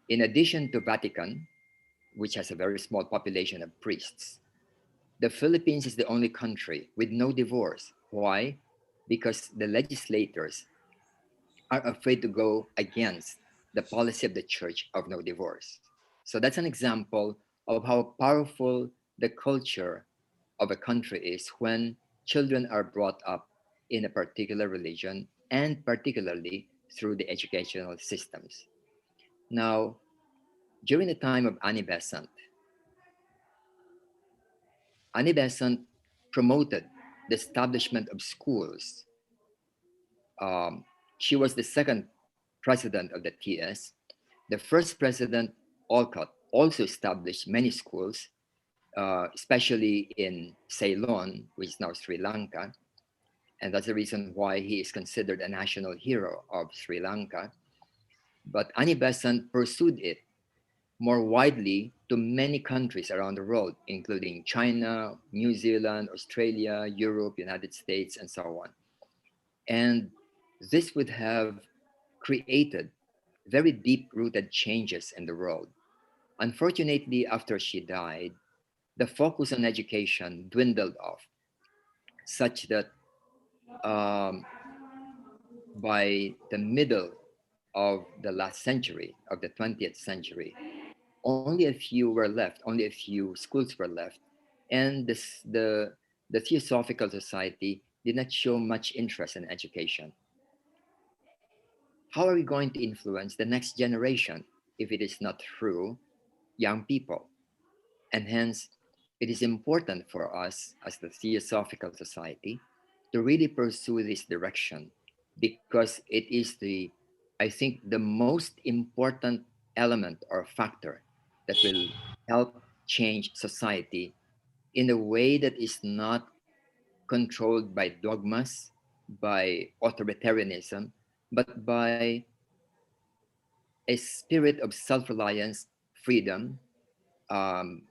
In addition to Vatican, which has a very small population of priests, the Philippines is the only country with no divorce. Why? Because the legislators are afraid to go against the policy of the church of no divorce. So that's an example of how powerful the culture of a country is when children are brought up in a particular religion, and particularly through the educational systems. Now, during the time of Annie Besant, Annie Besant promoted the establishment of schools, um, She was the second president of the TS. The first president, Olcott, also established many schools, especially in Ceylon, which is now Sri Lanka. And that's the reason why he is considered a national hero of Sri Lanka. But Annie Besant pursued it more widely to many countries around the world, including China, New Zealand, Australia, Europe, United States, and so on. And this would have created very deep rooted changes in the world. Unfortunately, after she died, the focus on education dwindled off, such that um, by the middle of the last century, of the 20th century, only a few were left, only a few schools were left. And the Theosophical Society did not show much interest in education. How are we going to influence the next generation if it is not through young people? And hence, it is important for us as the Theosophical Society to really pursue this direction because it is I think, the most important element or factor that will help change society in a way that is not controlled by dogmas, by authoritarianism, but by a spirit of self reliance, freedom, um,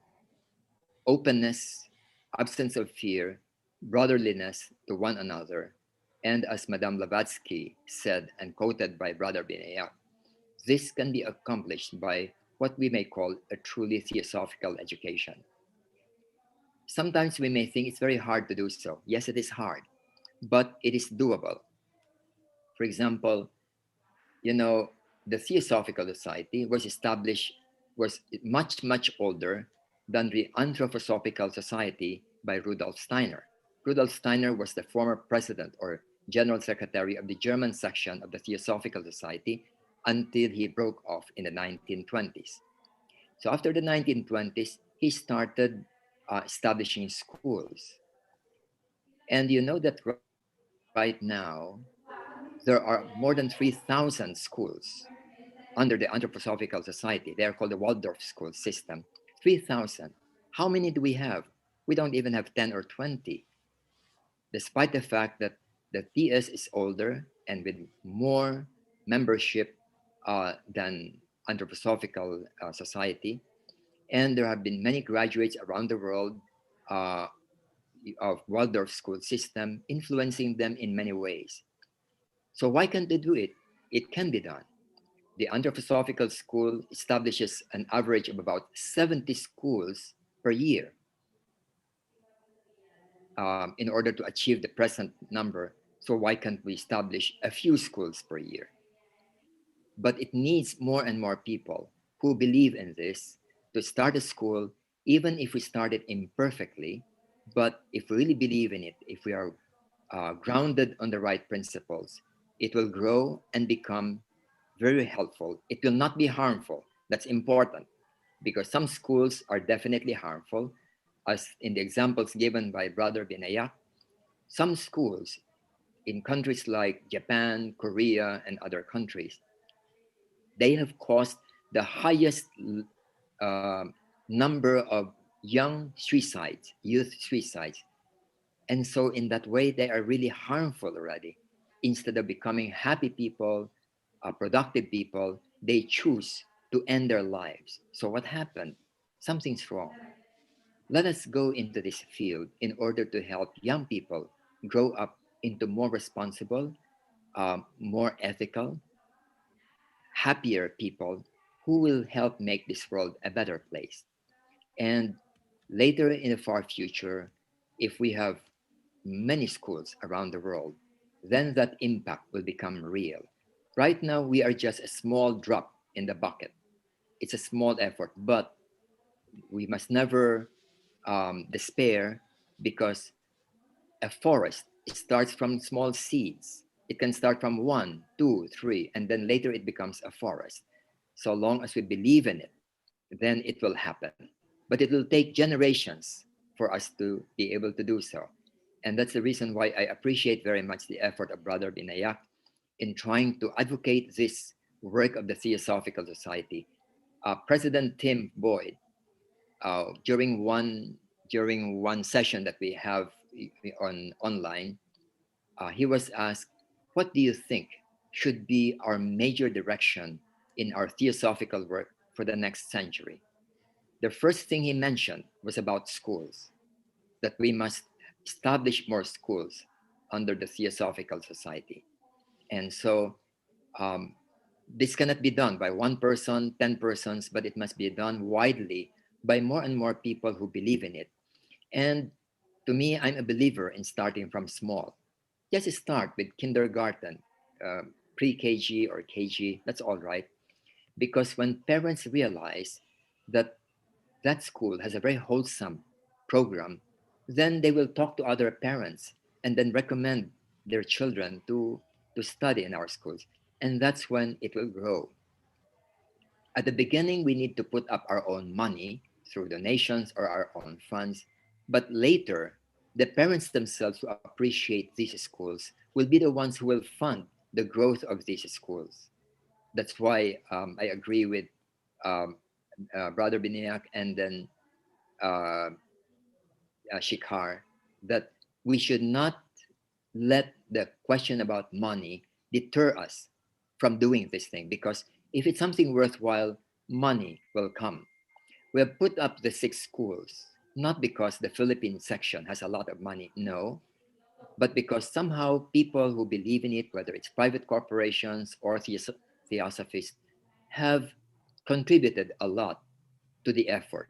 openness, absence of fear, brotherliness to one another. And as Madame Blavatsky said and quoted by Brother Vinayak, this can be accomplished by what we may call a truly theosophical education. Sometimes we may think it's very hard to do so. Yes, it is hard, but it is doable. For example, you know, the Theosophical Society was established, was much older than the Anthroposophical Society by Rudolf Steiner. Rudolf Steiner was the former president or general secretary of the German section of the Theosophical Society until he broke off in the 1920s. So after the 1920s, he started establishing schools. And you know that right now, there are more than 3,000 schools under the Anthroposophical Society. They are called the Waldorf school system. 3,000. How many do we have? We don't even have 10 or 20, despite the fact that the TS is older and with more membership than Anthroposophical Society. And there have been many graduates around the world uh, of Waldorf school system, influencing them in many ways. So why can't they do it? It can be done. The Anthroposophical School establishes an average of about 70 schools per year in order to achieve the present number. So why can't we establish a few schools per year? But it needs more and more people who believe in this to start a school, even if we start it imperfectly. But if we really believe in it, if we are grounded on the right principles, it will grow and become very helpful. It will not be harmful. That's important because some schools are definitely harmful, as in the examples given by Brother Vinayak. Some schools in countries like Japan, Korea, and other countries, they have caused the highest number of young suicides, youth suicides. And so, in that way, they are really harmful already. Instead of becoming happy people, productive people, they choose to end their lives. So, what happened? Something's wrong. Let us go into this field in order to help young people grow up into more responsible, more ethical, happier people who will help make this world a better place. And later in the far future, if we have many schools around the world, then that impact will become real. Right now, we are just a small drop in the bucket. It's a small effort, but we must never despair because a forest starts from small seeds. It can start from one, two, three, and then later it becomes a forest. So long as we believe in it, then it will happen. But it will take generations for us to be able to do so. And that's the reason why I appreciate very much the effort of Brother Vinayak in trying to advocate this work of the Theosophical Society. President Tim Boyd, during one session that we have online, he was asked, "What do you think should be our major direction in our theosophical work for the next century?" The first thing he mentioned was about schools, that we must establish more schools under the Theosophical Society. And so um, this cannot be done by one person, 10 persons, but it must be done widely by more and more people who believe in it. And to me, I'm a believer in starting from small. Just start with kindergarten, pre KG or KG, that's all right. Because when parents realize that that school has a very wholesome program, then they will talk to other parents and then recommend their children to study in our schools. And that's when it will grow. At the beginning, we need to put up our own money through donations or our own funds. But later, the parents themselves who appreciate these schools will be the ones who will fund the growth of these schools. That's why I agree with um, Brother Binayak and then uh, Shikhar, that we should not let the question about money deter us from doing this thing, because if it's something worthwhile, money will come. We have put up the 6 schools not because the Philippine section has a lot of money, no, but because somehow people who believe in it, whether it's private corporations or theosophists, have contributed a lot to the effort.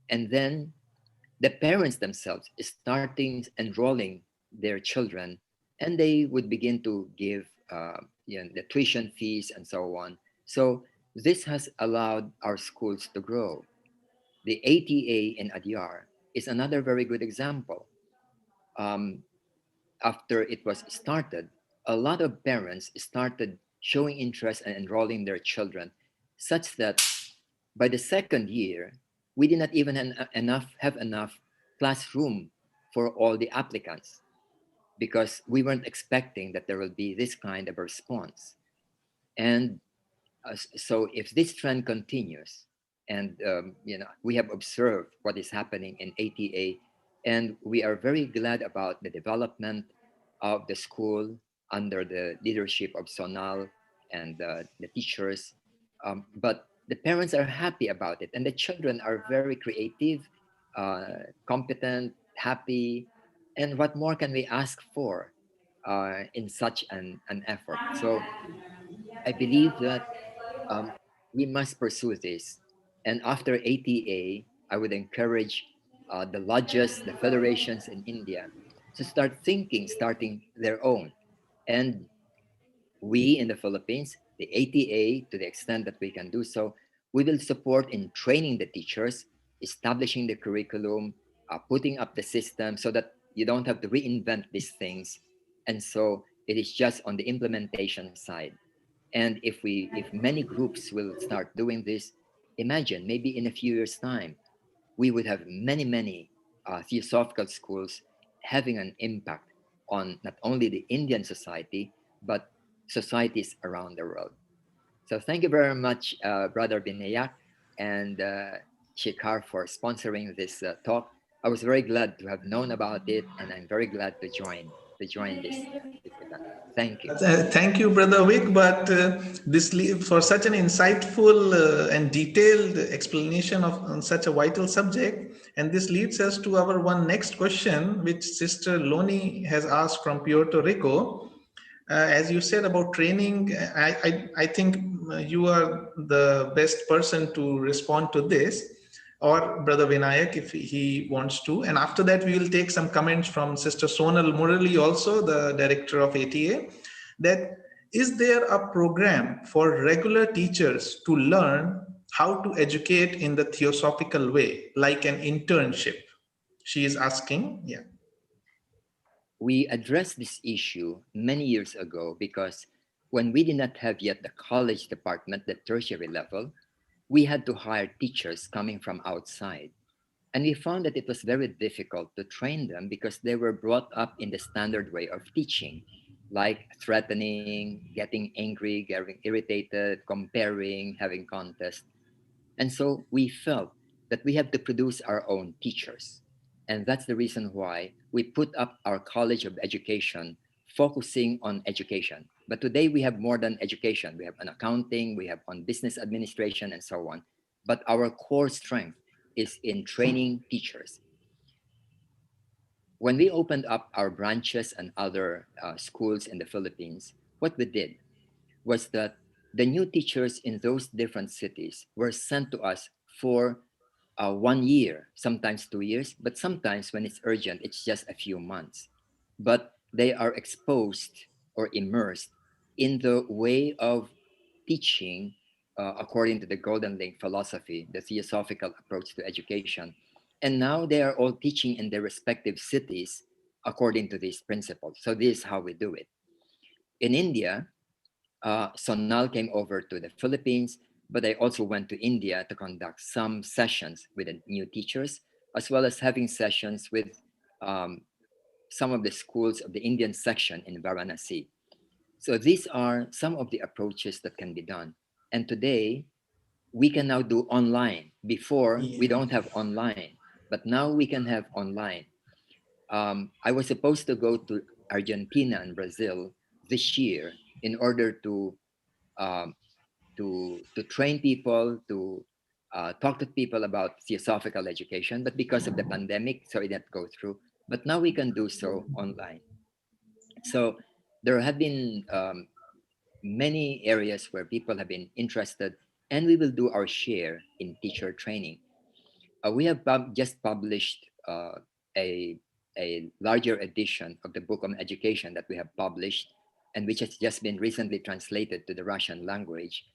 And then the parents themselves starting enrolling their children, and they would begin to give the tuition fees and so on. So this has allowed our schools to grow. The ATA in Adyar is another very good example. um, After it was started, a lot of parents started showing interest and enrolling their children, such that by the second year, we did not even have enough classroom for all the applicants, because we weren't expecting that there will be this kind of a response. And so if this trend continues, and we have observed what is happening in ATA, and we are very glad about the development of the school under the leadership of Sonal and the teachers. But the parents are happy about it, and the children are very creative, competent, happy. And what more can we ask for in such an effort? So I believe that um, we must pursue this. And after ATA, I would encourage the lodges, the federations in India to start thinking, starting their own. And we in the Philippines, the ATA, to the extent that we can do so, we will support in training the teachers, establishing the curriculum, putting up the system so that you don't have to reinvent these things. And so it is just on the implementation side. And if many groups will start doing this, imagine maybe in a few years' time, we would have many theosophical schools having an impact on not only the Indian society, but societies around the world. So thank you very much, Brother Binayak and Shikhar, for sponsoring this talk. I was very glad to have known about it, and I'm very glad to join this event. Thank you. Thank you, Brother Vic. But for such an insightful and detailed explanation of on such a vital subject, and this leads us to our one next question, which Sister Loni has asked from Puerto Rico. As you said about training, I think you are the best person to respond to this, or Brother Vinayak if he wants to. And after that, we will take some comments from Sister Sonal Murali, also the director of ATA, that is there a program for regular teachers to learn how to educate in the theosophical way, like an internship? She is asking, yeah. We addressed this issue many years ago because when we did not have yet the college department, the tertiary level, we had to hire teachers coming from outside. And we found that it was very difficult to train them because they were brought up in the standard way of teaching, like threatening, getting angry, getting irritated, comparing, having contests. And so we felt that we have to produce our own teachers. And that's the reason why we put up our College of Education, focusing on education. But today we have more than education. We have an accounting, we have on business administration, and so on. But our core strength is in training teachers. When we opened up our branches and other schools in the Philippines, what we did was that the new teachers in those different cities were sent to us for 1 year, sometimes 2 years, but sometimes when it's urgent, it's just a few months. But they are exposed or immersed in the way of teaching according to the Golden Link philosophy, the theosophical approach to education. And now they are all teaching in their respective cities according to these principles. So this is how we do it. In India, Sonal came over to the Philippines, but I also went to India to conduct some sessions with the new teachers, as well as having sessions with um, some of the schools of the Indian section in Varanasi. So these are some of the approaches that can be done. And today, we can now do online. Before, we Yeah. don't have online, but now we can have online. I was supposed to go to Argentina and Brazil this year in order um, to train people, to talk to people about theosophical education, but because of the pandemic, so it didn't go through. But now we can do so online. So there have been many areas where people have been interested, and we will do our share in teacher training. We have just published a, a larger edition of the book on education that we have published, and which has just been recently translated to the Russian language,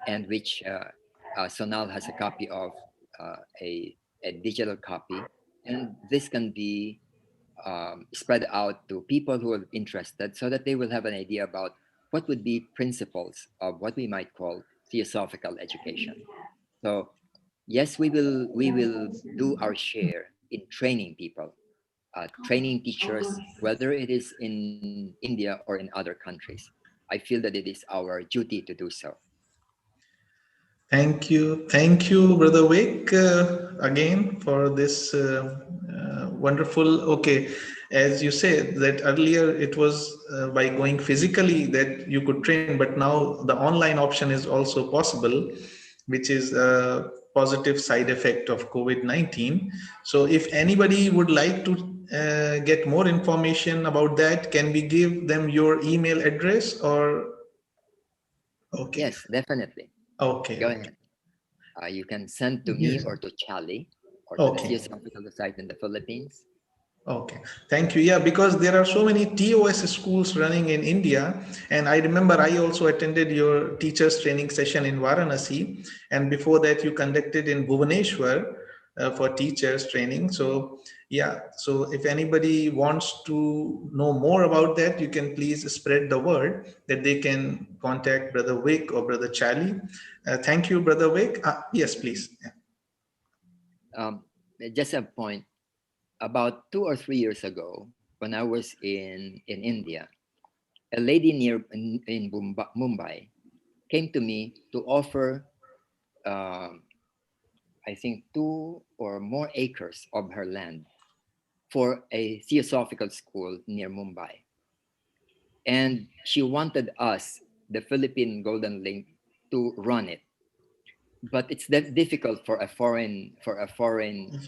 and which Sonal has a copy of, a digital copy. And this can be spread out to people who are interested so that they will have an idea about what would be principles of what we might call theosophical education. So yes, we will do our share in training people, training teachers, whether it is in India or in other countries. I feel that it is our duty to do so. Thank you. Thank you, Brother Wake, again for this wonderful. Okay, as you said that earlier, it was by going physically that you could train, but now the online option is also possible, which is a positive side effect of COVID-19. So, if anybody would like to get more information about that, can we give them your email address or? Okay, Yes, definitely. okay, Go okay. ahead. You can send to me Yes. or to Charlie or to the Okay. Theosophical Society in the Philippines. Okay, thank you. Yeah, because there are so many TOS schools running in India, and I remember I also attended your teachers training session in Varanasi, and before that you conducted in Bhubaneswar for teachers training. So yeah, so if anybody wants to know more about that, you can please spread the word that they can contact Brother Vic or Brother Charlie. Thank you, Brother Vic. Yes, please. Yeah. Um, just a point. About 2 or 3 years ago, when I was in India, a lady in Mumbai came to me to offer, um, I think, 2 or more acres of her land for a theosophical school near Mumbai. And she wanted us, the Philippine Golden Link, to run it. But it's difficult for a foreign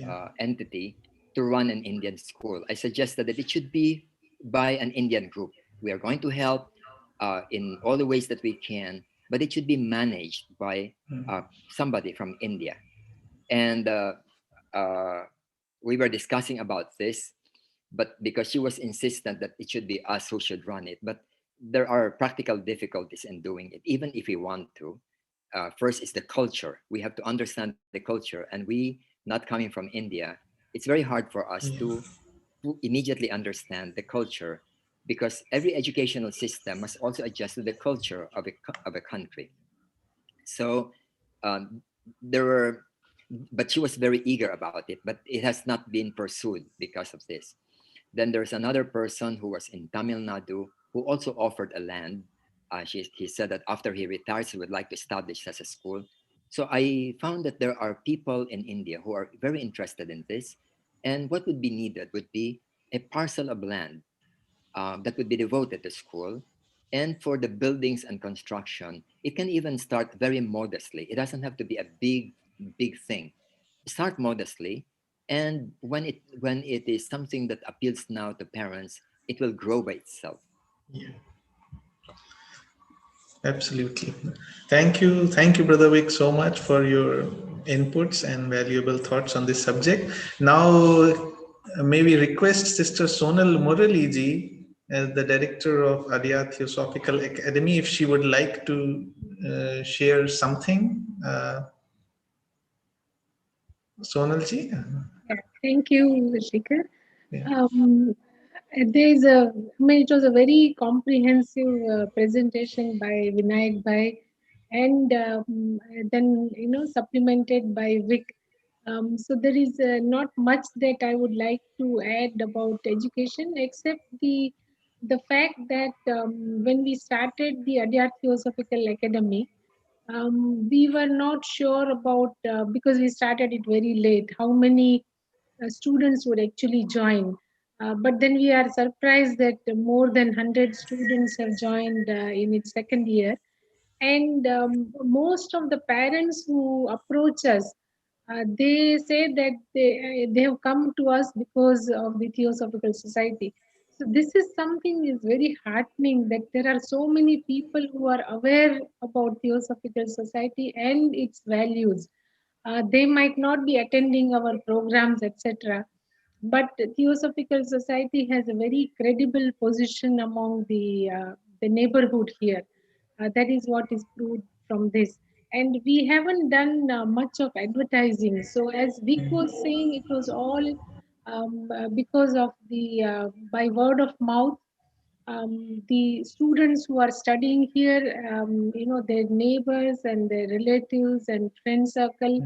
Yeah. entity to run an Indian school. I suggested that it should be by an Indian group. We are going to help in all the ways that we can, but it should be managed by somebody from India. And uh, we were discussing about this, but because she was insistent that it should be us who should run it, but there are practical difficulties in doing it, even if we want to. First is the culture. We have to understand the culture, and we, not coming from India, it's very hard for us Yeah. to immediately understand the culture, because every educational system must also adjust to the culture of a country. So um, there were, but she was very eager about it, but it has not been pursued because of this. Then there's another person who was in Tamil Nadu who also offered a land. He said that after he retires, he would like to establish such a school. So I found that there are people in India who are very interested in this. And what would be needed would be a parcel of land that would be devoted to school. And for the buildings and construction, it can even start very modestly. It doesn't have to be a big thing. Start modestly, and when it is something that appeals now to parents, it will grow by itself. Yeah, absolutely. Thank you, Brother Vic, so much for your inputs and valuable thoughts on this subject. Now, may we request Sister Sonal Murali ji, as the director of Adyar Theosophical Academy, if she would like to share something. Sonal ji? Yeah, thank you, Shikhar. Yeah. Um, there is a, I mean, it was a very comprehensive presentation by Vinayak Bhai, and then supplemented by Vic. So there is not much that I would like to add about education, except the fact that when we started the Adyar Theosophical Academy, we were not sure about because we started it very late. How many students would actually join. But then we are surprised that more than 100 students have joined in its second year. And most of the parents who approach us, they say that they have come to us because of the Theosophical Society. So this is something is very heartening that there are so many people who are aware about Theosophical Society and its values. They might not be attending our programs, etc. But Theosophical Society has a very credible position among the neighborhood here. That is what is proved from this. And we haven't done much of advertising. So as Vic was saying, it was all because of the by word of mouth. The students who are studying here, their neighbors and their relatives and friend circle,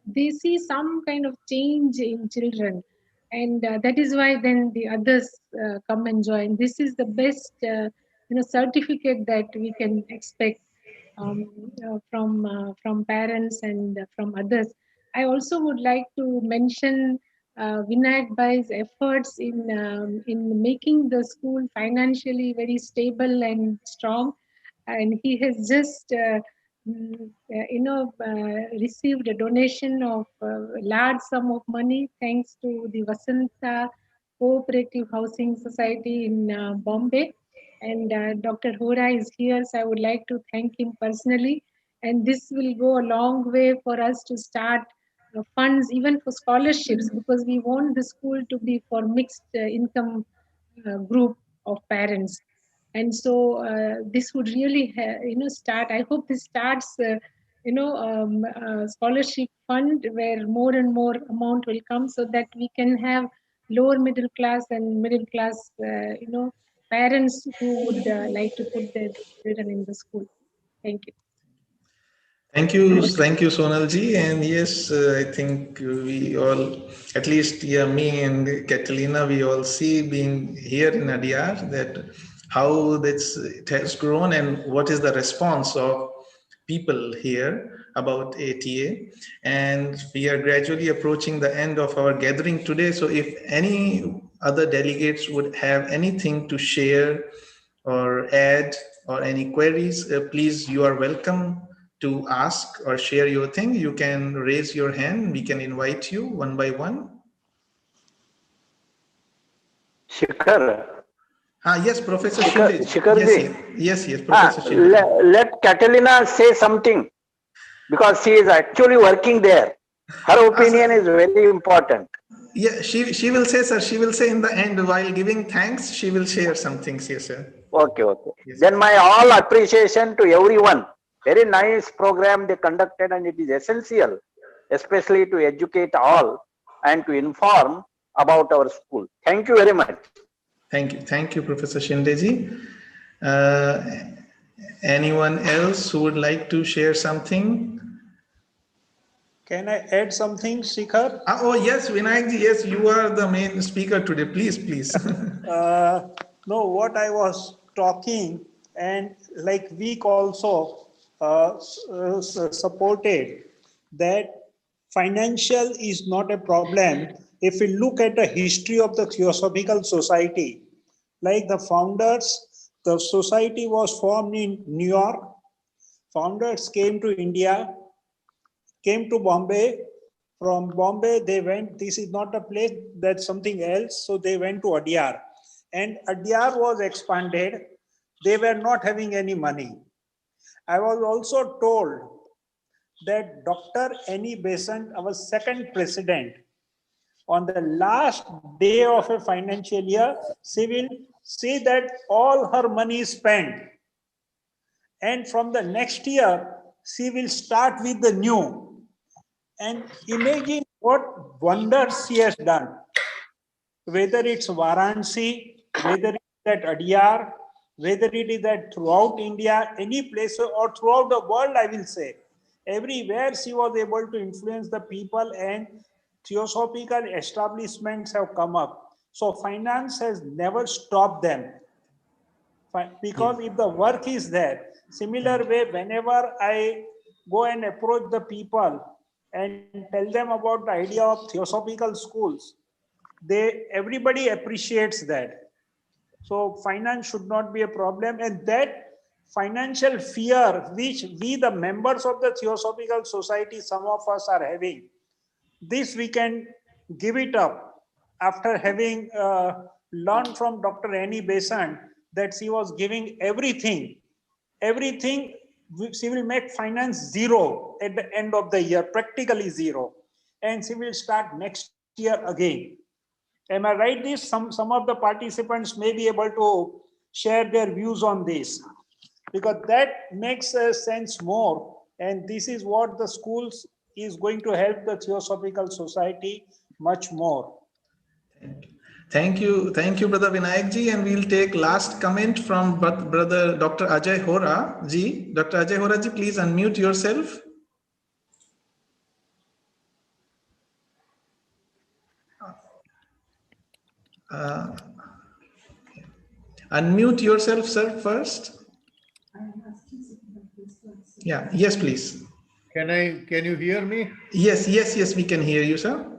they see some kind of change in children, and that is why then the others come and join. This is the best, certificate that we can expect from parents and from others. I also would like to mention Vinayak Bhai's efforts in making the school financially very stable and strong, and he has just received a donation of large sum of money thanks to the Vasanta Cooperative Housing Society in Bombay. And Dr. Hora is here, so I would like to thank him personally. And this will go a long way for us to start funds even for scholarships, because we want the school to be for mixed income group of parents. And so this would really start. I hope this starts scholarship fund where more and more amount will come, so that we can have lower middle class and middle class parents who would like to put their children in the school. Thank you. Thank you, Sonalji. And yes, I think we all, at least yeah, me and Catalina, we all see being here in Adyar that how it has grown and what is the response of people here about ATA. And we are gradually approaching the end of our gathering today. So if any other delegates would have anything to share or add or any queries, please, you are welcome to ask or share your thing. You can raise your hand. We can invite you one by one. Shikhar. Yes, Professor Shinde. Shikharji. Yes, Professor Shinde. Let Catalina say something, because she is actually working there. Her opinion is very important. Yeah, she will say, sir. She will say in the end while giving thanks. She will share some things, yes, sir. Okay. Yes. Then my all appreciation to everyone. Very nice program they conducted, and it is essential, especially to educate all and to inform about our school. Thank you very much. Thank you, Professor Shindeji. Anyone else who would like to share something? Can I add something, Shikhar? Oh yes, Vinayakji, yes, you are the main speaker today. Please. No, what I was talking, and like Vic also supported that financial is not a problem. If we look at the history of the Theosophical Society, like the founders, the society was formed in New York. Founders came to India, came to Bombay. From Bombay, they went, this is not a place, that's something else. So they went to Adyar. And Adyar was expanded. They were not having any money. I was also told that Dr. Annie Besant, our second president, on the last day of a financial year, she will see that all her money is spent. And from the next year, she will start with the new. And imagine what wonders she has done. Whether it's Varanasi, whether it's at Adyar, whether it is that throughout India, any place or throughout the world, I will say, everywhere she was able to influence the people, and theosophical establishments have come up. So finance has never stopped them. Because if the work is there, similar way, whenever I go and approach the people and tell them about the idea of theosophical schools, everybody appreciates that. So finance should not be a problem, and that financial fear which we, the members of the Theosophical Society, some of us are having, this we can give it up after having learned from Dr. Annie Besant that she was giving everything. She will make finance zero at the end of the year, practically zero, and she will start next year again. Am I right? This some of the participants may be able to share their views on this, because that makes sense more. And this is what the schools is going to help the Theosophical Society much more. Thank you, Brother Vinayak ji. And we'll take last comment from Brother Dr. Ajay Hora ji. Dr. Ajay Hora ji, please unmute yourself. Unmute yourself, sir, first. Yeah, yes, please. Can you hear me? Yes, we can hear you, sir.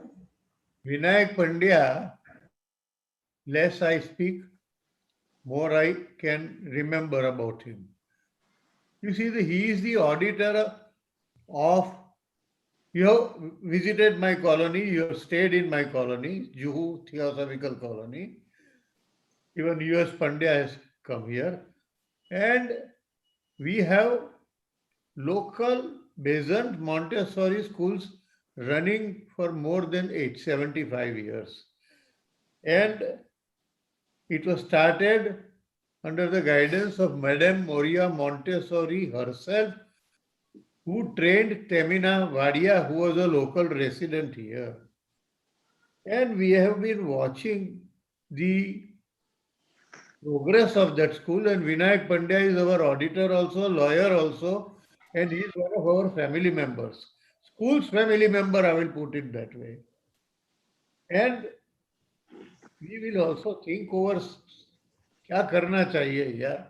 Vinayak Pandya, less I speak, more I can remember about him. You see, he is the auditor of, you have visited my colony, you have stayed in my colony, Juhu Theosophical Colony. Even U.S. Pandya has come here. And we have local Besant Montessori schools running for more than 75 years. And it was started under the guidance of Madame Moria Montessori herself, who trained Temina Vadia, who was a local resident here. And we have been watching the progress of that school, and Vinayak Pandya is our auditor also, lawyer also, and he is one of our family members. School's family member, I will put it that way. And we will also think over क्या करना चाहिए यार.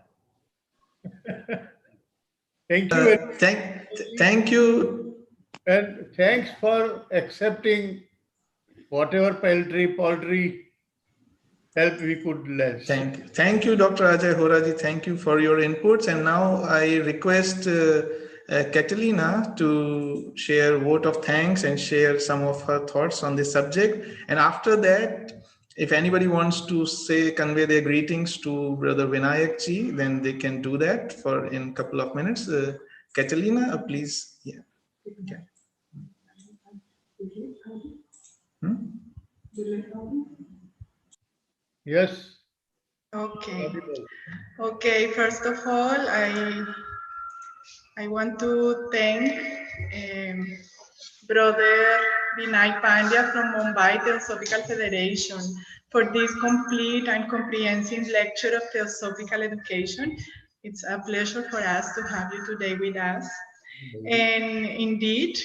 Thank you very much. Thank you. And thanks for accepting whatever paltry help we could lend. Thank you, Dr. Ajay Horaji. Thank you for your inputs. And now I request Catalina to share a vote of thanks and share some of her thoughts on this subject. And after that, if anybody wants to convey their greetings to Brother Vinayak ji, then they can do that in a couple of minutes. Catalina, please. Yeah. Okay. Yes. Okay. First of all, I want to thank Brother Vinay Pandya from Mumbai Theosophical Federation for this complete and comprehensive lecture of Theosophical education. It's a pleasure for us to have you today with us. And indeed,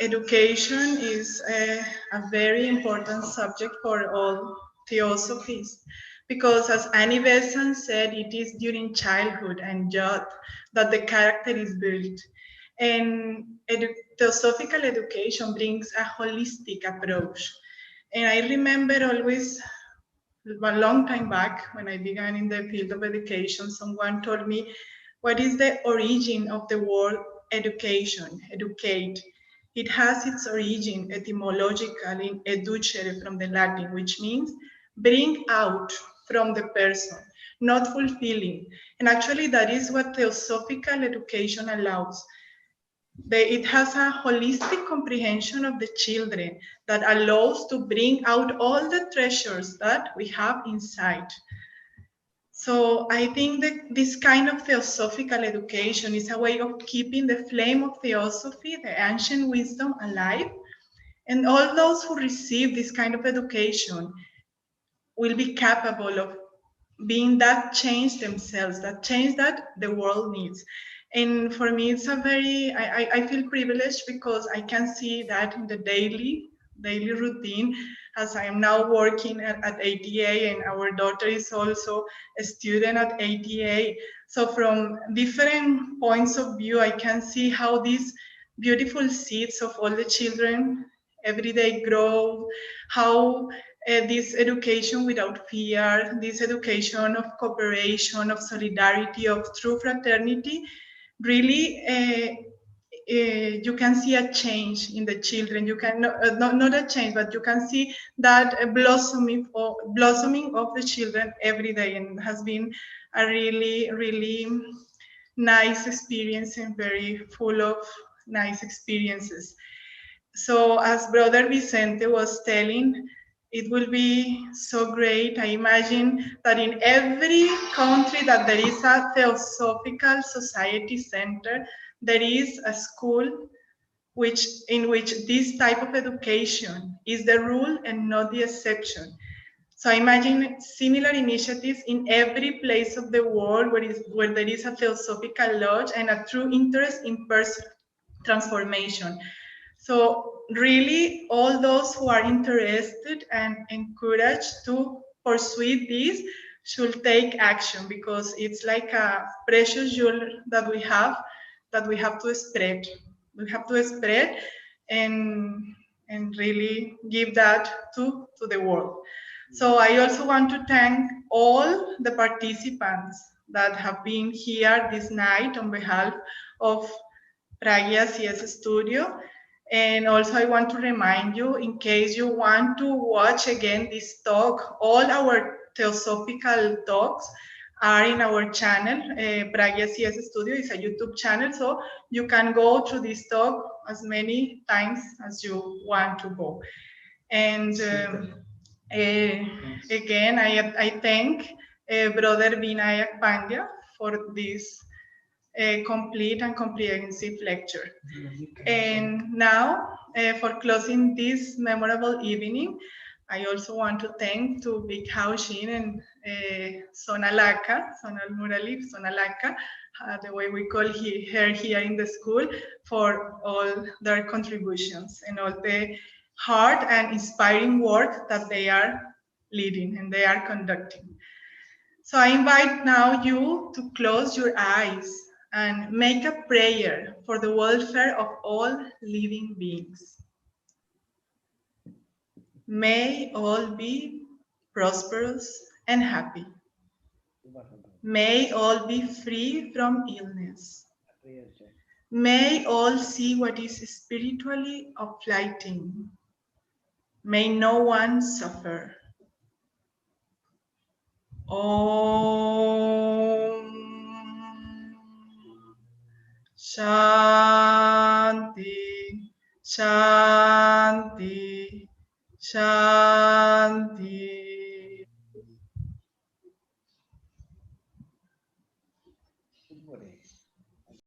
education is a very important subject for all theosophies. Because as Annie Besant said, it is during childhood and youth that the character is built. And theosophical education brings a holistic approach. And I remember always, a long time back when I began in the field of education, someone told me, what is the origin of the word education, educate? It has its origin etymological in educere from the Latin, which means bring out from the person, not fulfilling. And actually, that is what theosophical education allows. It has a holistic comprehension of the children that allows to bring out all the treasures that we have inside. So I think that this kind of theosophical education is a way of keeping the flame of theosophy, the ancient wisdom, alive. And all those who receive this kind of education will be capable of being that change themselves, that change that the world needs. And for me, it's a very, I feel privileged because I can see that in the daily routine, as I am now working at ATA, and our daughter is also a student at ATA. So from different points of view, I can see how these beautiful seeds of all the children every day grow, how this education without fear, this education of cooperation, of solidarity, of true fraternity, really you can see a change in the children. You can not a change, but you can see that blossoming of the children every day, and has been a really nice experience and very full of nice experiences. So as Brother Vicente was telling, it will be so great. I imagine that in every country that there is a Theosophical Society center, there is a school in which this type of education is the rule and not the exception. So I imagine similar initiatives in every place of the world where there is a Theosophical lodge and a true interest in personal transformation. So really, all those who are interested and encouraged to pursue this should take action, because it's like a precious jewel that we have to spread. We have to spread and really give that to the world. So I also want to thank all the participants that have been here this night on behalf of Pragya CS Studio. And also I want to remind you, in case you want to watch again this talk, all our theosophical talks are in our channel. Pragya CS Studio is a YouTube channel, so you can go through this talk as many times as you want to go. And again, I thank Brother Vinayak Pandya for this a complete and comprehensive lecture. And now, for closing this memorable evening, I also want to thank to Big Haushin and Sonalaka, Sonal Murali, Sonalaka, the way we call her here in the school, for all their contributions and all the hard and inspiring work that they are leading and they are conducting. So I invite now you to close your eyes and make a prayer for the welfare of all living beings. May all be prosperous and happy. May all be free from illness. May all see what is spiritually uplifting. May no one suffer. Om Shanti, Shanti, Shanti.